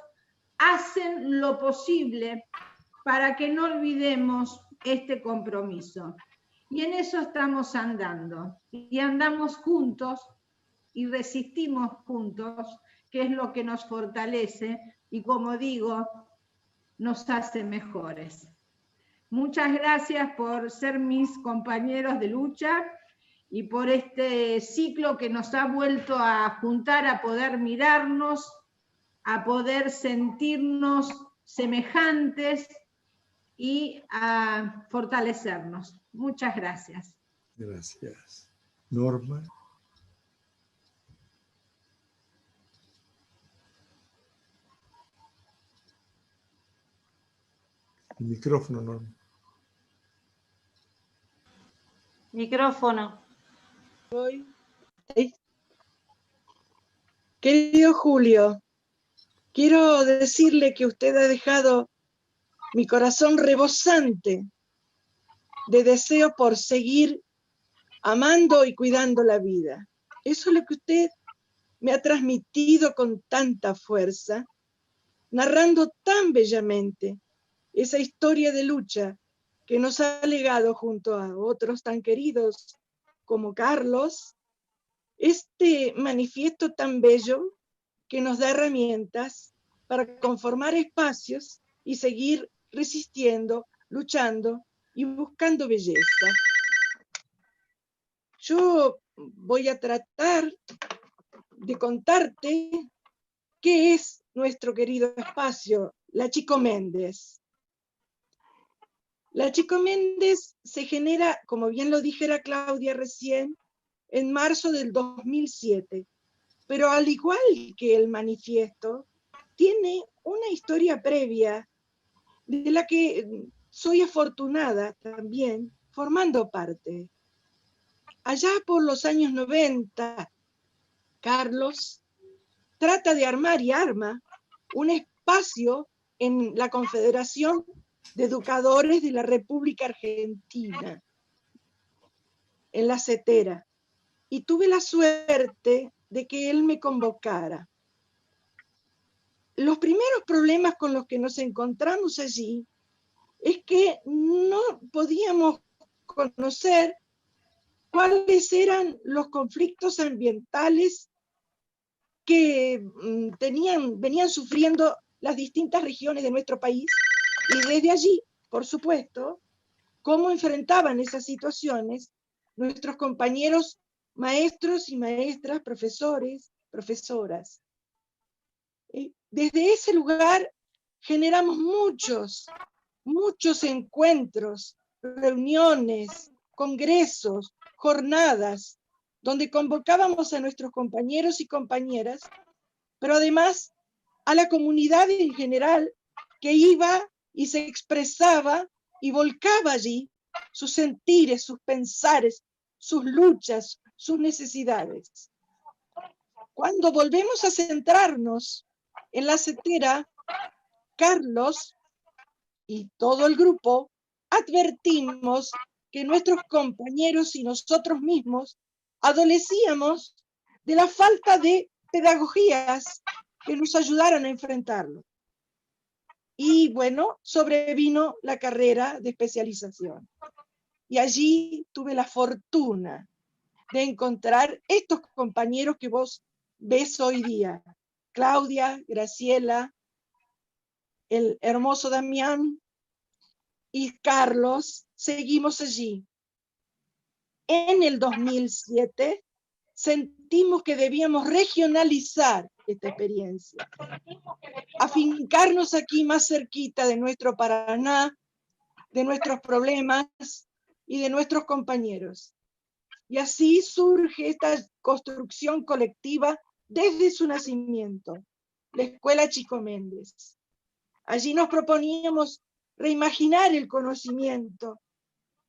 hacen lo posible para que no olvidemos este compromiso. Y en eso estamos andando, y andamos juntos, y resistimos juntos, que es lo que nos fortalece, y como digo, nos hace mejores. Muchas gracias por ser mis compañeros de lucha, y por este ciclo que nos ha vuelto a juntar, a poder mirarnos, a poder sentirnos semejantes y a fortalecernos. Muchas gracias. Gracias. Norma. El micrófono, Norma. Micrófono. Querido Julio, quiero decirle que usted ha dejado mi corazón rebosante de deseo por seguir amando y cuidando la vida. Eso es lo que usted me ha transmitido con tanta fuerza, narrando tan bellamente esa historia de lucha que nos ha legado junto a otros tan queridos como Carlos, este manifiesto tan bello que nos da herramientas para conformar espacios y seguir resistiendo, luchando y buscando belleza. Yo voy a tratar de contarte qué es nuestro querido espacio, la Chico Méndez. La Chico Méndez se genera, como bien lo dijera Claudia recién, en marzo del 2007, pero al igual que el manifiesto, tiene una historia previa de la que soy afortunada también formando parte. Allá por los años 90, Carlos trata de armar y arma un espacio en la Confederación de Educadores de la República Argentina, en La Cetera, y tuve la suerte de que él me convocara. Los primeros problemas con los que nos encontramos allí es que no podíamos conocer cuáles eran los conflictos ambientales que venían sufriendo las distintas regiones de nuestro país, y desde allí, por supuesto, cómo enfrentaban esas situaciones nuestros compañeros maestros y maestras, profesores, profesoras. Desde ese lugar generamos muchos encuentros, reuniones, congresos, jornadas, donde convocábamos a nuestros compañeros y compañeras, pero además a la comunidad en general que iba y se expresaba y volcaba allí sus sentires, sus pensares, sus luchas, sus necesidades. Cuando volvemos a centrarnos en La Cetera, Carlos y todo el grupo advertimos que nuestros compañeros y nosotros mismos adolecíamos de la falta de pedagogías que nos ayudaran a enfrentarlo. Y bueno, sobrevino la carrera de especialización. Y allí tuve la fortuna de encontrar estos compañeros que vos ves hoy día. Claudia, Graciela, el hermoso Damián y Carlos, seguimos allí. En el 2007 sentimos que debíamos regionalizar esta experiencia, afincarnos aquí más cerquita de nuestro Paraná, de nuestros problemas y de nuestros compañeros. Y así surge esta construcción colectiva desde su nacimiento, la Escuela Chico Méndez. Allí nos proponíamos reimaginar el conocimiento,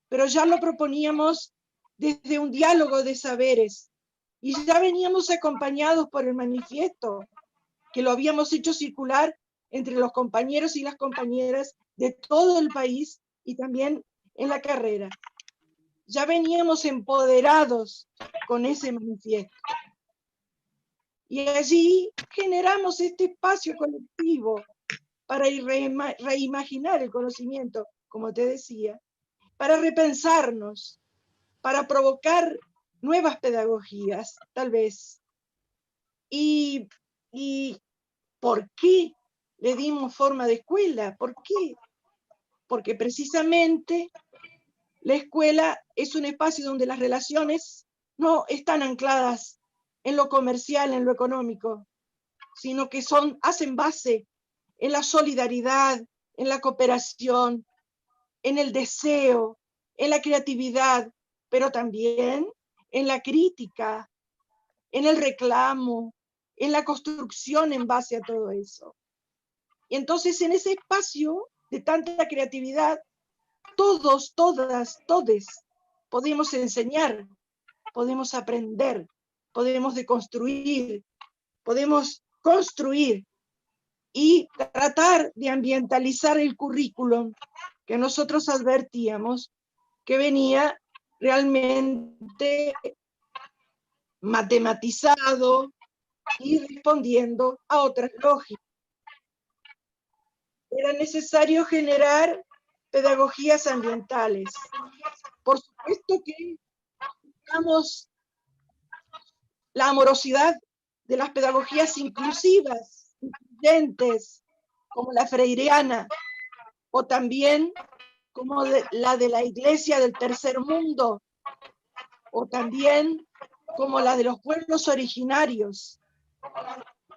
pero ya lo proponíamos desde un diálogo de saberes, y ya veníamos acompañados por el manifiesto, que lo habíamos hecho circular entre los compañeros y las compañeras de todo el país y también en la carrera. Ya veníamos empoderados con ese manifiesto. Y allí generamos este espacio colectivo para reimaginar el conocimiento, como te decía, para repensarnos, para provocar nuevas pedagogías, tal vez. ¿Y por qué le dimos forma de escuela? ¿Por qué? Porque precisamente la escuela es un espacio donde las relaciones no están ancladas en lo comercial, en lo económico, sino que hacen base en la solidaridad, en la cooperación, en el deseo, en la creatividad, pero también en la crítica, en el reclamo, en la construcción en base a todo eso. Y entonces en ese espacio de tanta creatividad, todos, todas, todes, podemos enseñar, podemos aprender, podemos deconstruir, podemos construir y tratar de ambientalizar el currículum que nosotros advertíamos que venía realmente matematizado y respondiendo a otras lógicas. Era necesario generar pedagogías ambientales. Por supuesto que buscamos la amorosidad de las pedagogías inclusivas, incluyentes, como la freireana, o también como la de la Iglesia del Tercer Mundo, o también como la de los pueblos originarios.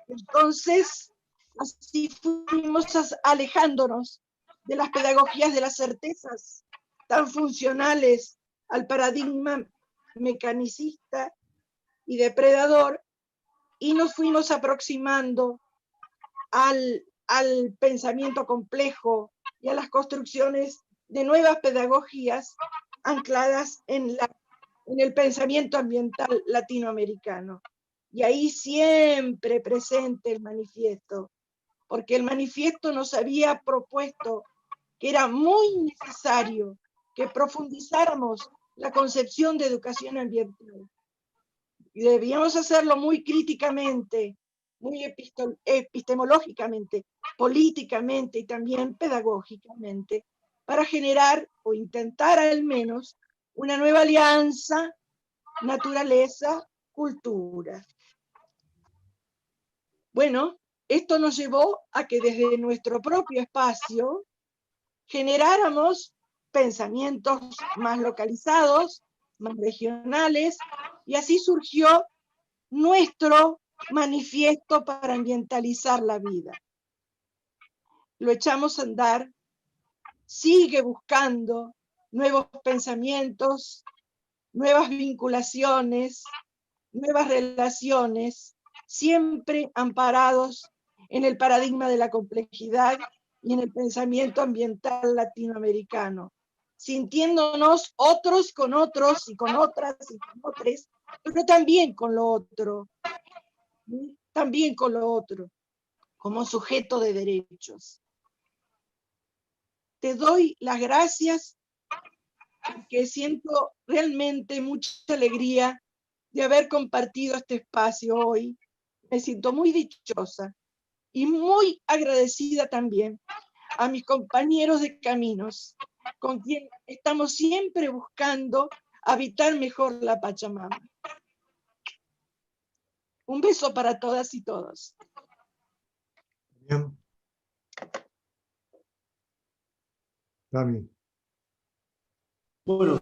Entonces, así fuimos alejándonos de las pedagogías de las certezas tan funcionales al paradigma mecanicista y depredador, y nos fuimos aproximando al pensamiento complejo y a las construcciones de nuevas pedagogías ancladas en el pensamiento ambiental latinoamericano. Y ahí siempre presente el manifiesto, porque el manifiesto nos había propuesto que era muy necesario que profundizáramos la concepción de educación ambiental. Y debíamos hacerlo muy críticamente, muy epistemológicamente, políticamente y también pedagógicamente, para generar o intentar al menos una nueva alianza naturaleza-cultura. Bueno, esto nos llevó a que desde nuestro propio espacio generáramos pensamientos más localizados, más regionales, y así surgió nuestro manifiesto para ambientalizar la vida. Lo echamos a andar, sigue buscando nuevos pensamientos, nuevas vinculaciones, nuevas relaciones, siempre amparados en el paradigma de la complejidad y en el pensamiento ambiental latinoamericano, sintiéndonos otros y con otras y con otros, pero también con lo otro, como sujeto de derechos. Te doy las gracias porque siento realmente mucha alegría de haber compartido este espacio hoy. Me siento muy dichosa y muy agradecida también a mis compañeros de caminos, con quien estamos siempre buscando habitar mejor la Pachamama. Un beso para todas y todos. Bien. Dami. Bueno,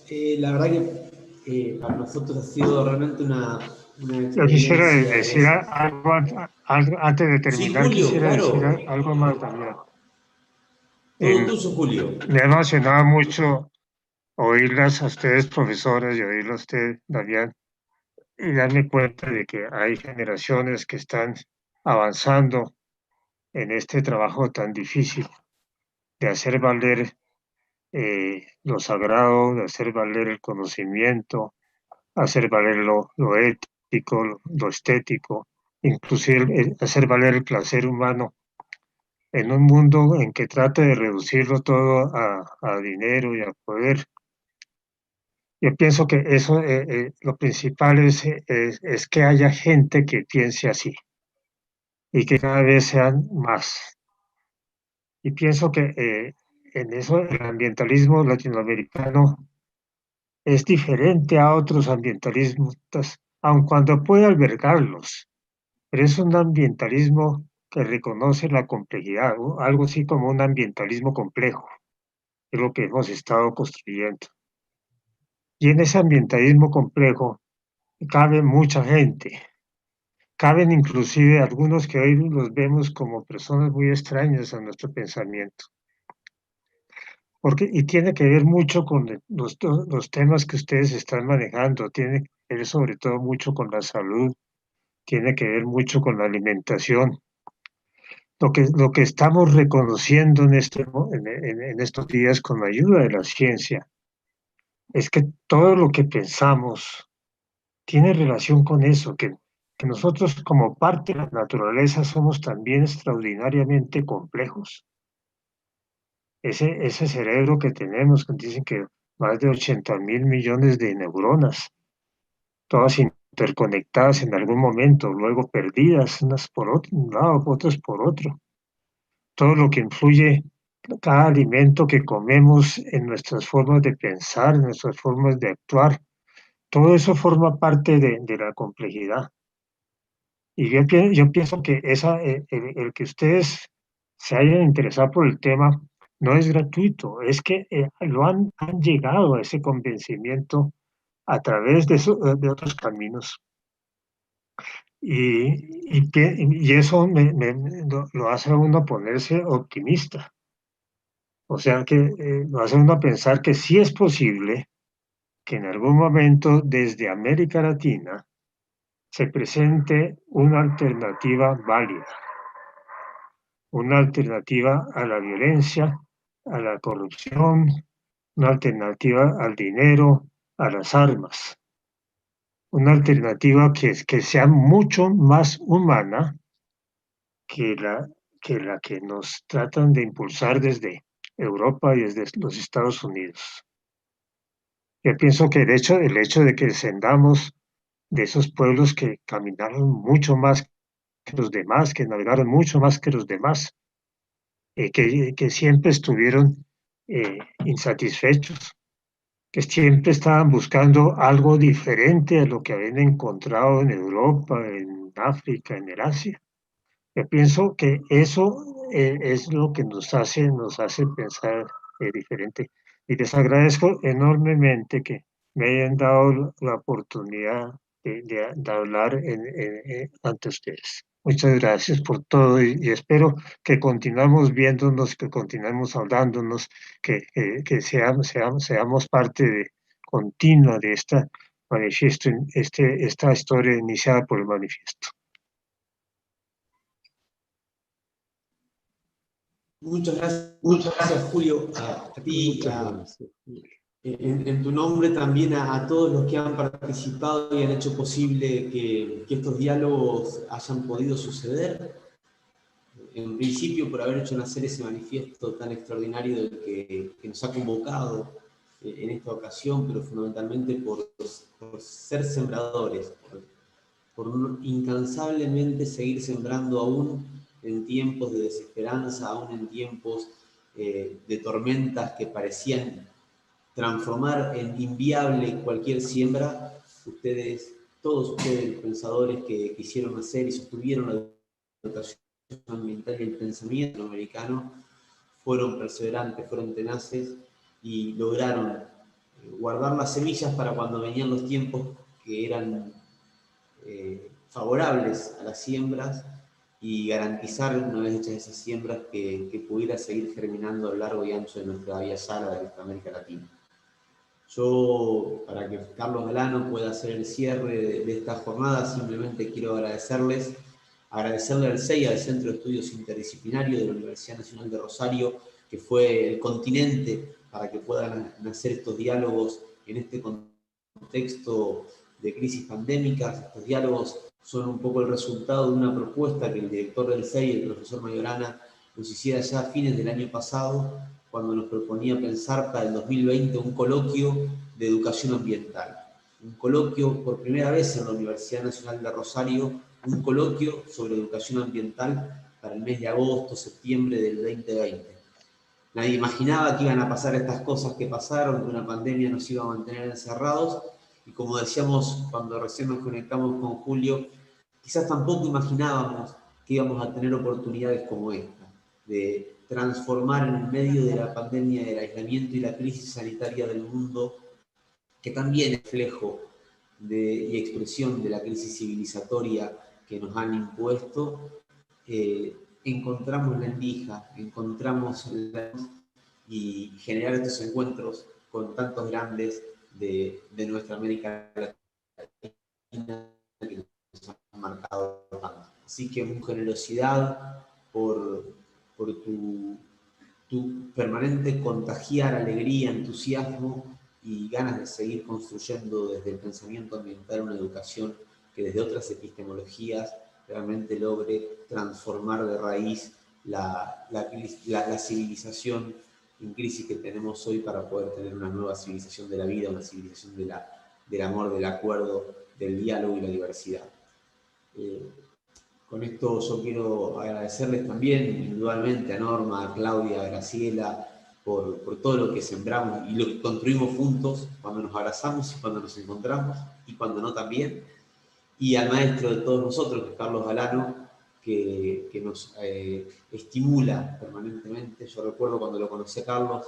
la verdad que para nosotros ha sido realmente una Yo quisiera experiencia. decir algo antes de Sí, terminar, Julio, quisiera decir claro. algo más, Damián. Todo tuyo, Julio. Me emocionaba mucho oírlas a ustedes, profesores, y oírlo a usted, Damián, y darme cuenta de que hay generaciones que están avanzando en este trabajo tan difícil de hacer valer lo sagrado, de hacer valer el conocimiento, hacer valer lo ético, lo estético, inclusive hacer valer el placer humano en un mundo en que trata de reducirlo todo a dinero y a poder. Yo pienso que eso, lo principal es que haya gente que piense así y que cada vez sean más. Y pienso que en eso el ambientalismo latinoamericano es diferente a otros ambientalismos, aun cuando puede albergarlos, pero es un ambientalismo que reconoce la complejidad, ¿no? Algo así como un ambientalismo complejo, es lo que hemos estado construyendo. Y en ese ambientalismo complejo cabe mucha gente, caben inclusive algunos que hoy los vemos como personas muy extrañas a nuestro pensamiento. Y tiene que ver mucho con los temas que ustedes están manejando, tiene que ver sobre todo mucho con la salud, tiene que ver mucho con la alimentación. Lo que estamos reconociendo en estos días con la ayuda de la ciencia es que todo lo que pensamos tiene relación con eso, que nosotros como parte de la naturaleza somos también extraordinariamente complejos. Ese cerebro que tenemos, que dicen que más de 80.000 millones de neuronas, todas interconectadas en algún momento, luego perdidas, unas por un lado, otras por otro. Todo lo que influye, cada alimento que comemos en nuestras formas de pensar, en nuestras formas de actuar, todo eso forma parte de la complejidad. Y yo pienso que el que ustedes se hayan interesado por el tema no es gratuito, es que han llegado a ese convencimiento a través de otros caminos. Y eso lo hace a uno ponerse optimista. O sea que lo hace a uno pensar que sí es posible que en algún momento desde América Latina se presente una alternativa válida, una alternativa a la violencia, a la corrupción, una alternativa al dinero, a las armas, una alternativa que sea mucho más humana que la que nos tratan de impulsar desde Europa y desde los Estados Unidos. Yo pienso que el hecho de que descendamos de esos pueblos que caminaron mucho más que los demás, que navegaron mucho más que los demás, que siempre estuvieron insatisfechos, que siempre estaban buscando algo diferente a lo que habían encontrado en Europa, en África, en el Asia. Yo pienso que eso es lo que nos hace pensar diferente. Y les agradezco enormemente que me hayan dado la oportunidad de hablar ante ustedes. Muchas gracias por todo y espero que continuemos viéndonos, que continuemos hablándonos, que seamos parte continua de esta manifiesto, esta historia iniciada por el manifiesto. Muchas gracias Julio, a ti, en tu nombre también a todos los que han participado y han hecho posible que estos diálogos hayan podido suceder. En principio por haber hecho nacer ese manifiesto tan extraordinario del que nos ha convocado en esta ocasión, pero fundamentalmente por ser sembradores, por incansablemente seguir sembrando aún en tiempos de desesperanza, aún en tiempos de tormentas que parecían transformar en inviable cualquier siembra. Todos ustedes, los pensadores que quisieron hacer y sostuvieron la educación ambiental y el pensamiento americano, fueron perseverantes, fueron tenaces y lograron guardar las semillas para cuando venían los tiempos que eran favorables a las siembras y garantizar, una vez hechas esas siembras, que pudiera seguir germinando a lo largo y ancho de nuestra vía sala de nuestra América Latina. Yo, para que Carlos Galano pueda hacer el cierre de esta jornada, simplemente quiero agradecerle al CEIA, al Centro de Estudios Interdisciplinarios de la Universidad Nacional de Rosario, que fue el continente para que puedan nacer estos diálogos en este contexto de crisis pandémicas. Estos diálogos son un poco el resultado de una propuesta que el director del CEIA, el profesor Mayorana, nos hiciera ya a fines del año pasado, cuando nos proponía pensar para el 2020 un coloquio de educación ambiental. Un coloquio, por primera vez en la Universidad Nacional de Rosario, un coloquio sobre educación ambiental para el mes de agosto, septiembre del 2020. Nadie imaginaba que iban a pasar estas cosas que pasaron, que una pandemia nos iba a mantener encerrados, y como decíamos cuando recién nos conectamos con Julio, quizás tampoco imaginábamos que íbamos a tener oportunidades como esta, de transformar en el medio de la pandemia, del aislamiento y la crisis sanitaria del mundo, que también es reflejo y expresión de la crisis civilizatoria que nos han impuesto, encontramos la endija, y generar estos encuentros con tantos grandes de nuestra América Latina que nos han marcado tanto. Así que con generosidad por tu permanente contagiar alegría, entusiasmo y ganas de seguir construyendo desde el pensamiento ambiental una educación que desde otras epistemologías realmente logre transformar de raíz la civilización en crisis que tenemos hoy para poder tener una nueva civilización de la vida, una civilización del amor, del acuerdo, del diálogo y la diversidad. Con esto yo quiero agradecerles también individualmente a Norma, a Claudia, a Graciela, por todo lo que sembramos y lo que construimos juntos cuando nos abrazamos y cuando nos encontramos y cuando no también. Y al maestro de todos nosotros, que es Carlos Galano, que nos estimula permanentemente. Yo recuerdo cuando lo conocí a Carlos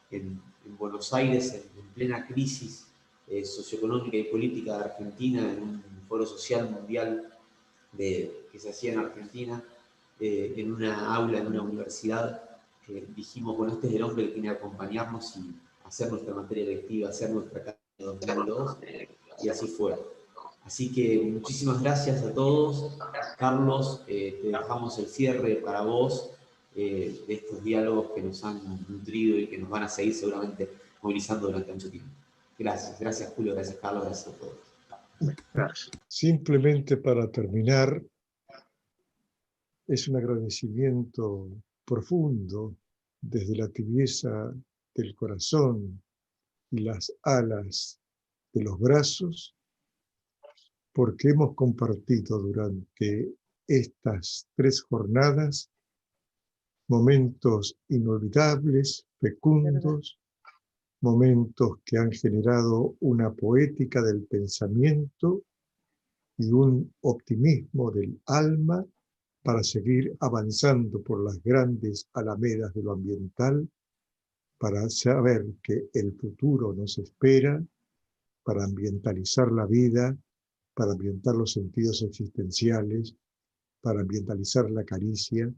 en Buenos Aires, en plena crisis socioeconómica y política de Argentina, en un foro social mundial que se hacía en Argentina, en una aula, en una universidad, dijimos, bueno, este es el hombre que viene a acompañarnos y hacer nuestra materia electiva, hacer nuestra carrera 2002, y así fue. Así que muchísimas gracias a todos. Carlos, te dejamos el cierre para vos de estos diálogos que nos han nutrido y que nos van a seguir seguramente movilizando durante mucho tiempo. Gracias, gracias Julio, gracias Carlos, gracias a todos. Gracias. Simplemente para terminar, es un agradecimiento profundo desde la tibieza del corazón y las alas de los brazos, porque hemos compartido durante estas 3 jornadas momentos inolvidables, fecundos, momentos que han generado una poética del pensamiento y un optimismo del alma para seguir avanzando por las grandes alamedas de lo ambiental, para saber que el futuro nos espera, para ambientalizar la vida, para ambientar los sentidos existenciales, para ambientalizar la caricia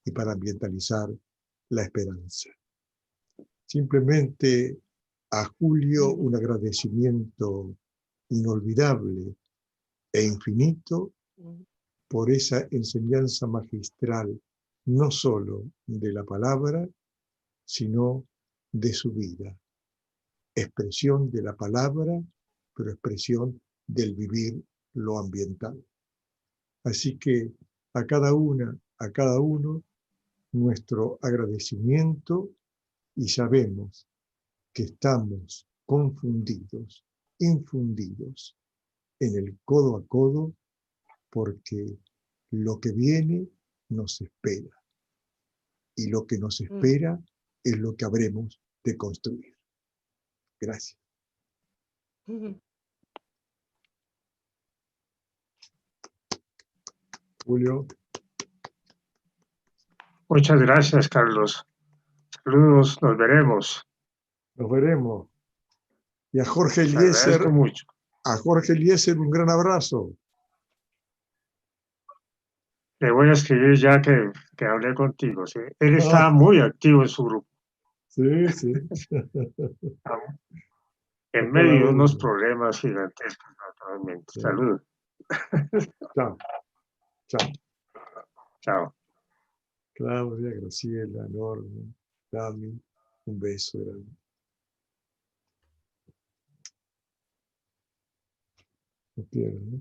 y para ambientalizar la esperanza. Simplemente a Julio un agradecimiento inolvidable e infinito por esa enseñanza magistral, no solo de la palabra, sino de su vida. Expresión de la palabra, pero expresión del vivir lo ambiental. Así que a cada una, a cada uno, nuestro agradecimiento, y sabemos que estamos confundidos, infundidos en el codo a codo, porque lo que viene nos espera. Y lo que nos espera es lo que habremos de construir. Gracias. Julio. Muchas gracias, Carlos. Saludos, nos veremos. Nos veremos. Y a Jorge Te agradezco Eliezer, mucho. un gran abrazo. Le voy a escribir ya que hablé contigo. ¿Sí? Él está muy activo en su grupo. Sí, sí. En medio de unos problemas gigantescos, naturalmente. Sí. Saludos. Chao. Chao. Chao. Claudia, Graciela, Norma, Dami, un beso grande. No quiero, ¿no?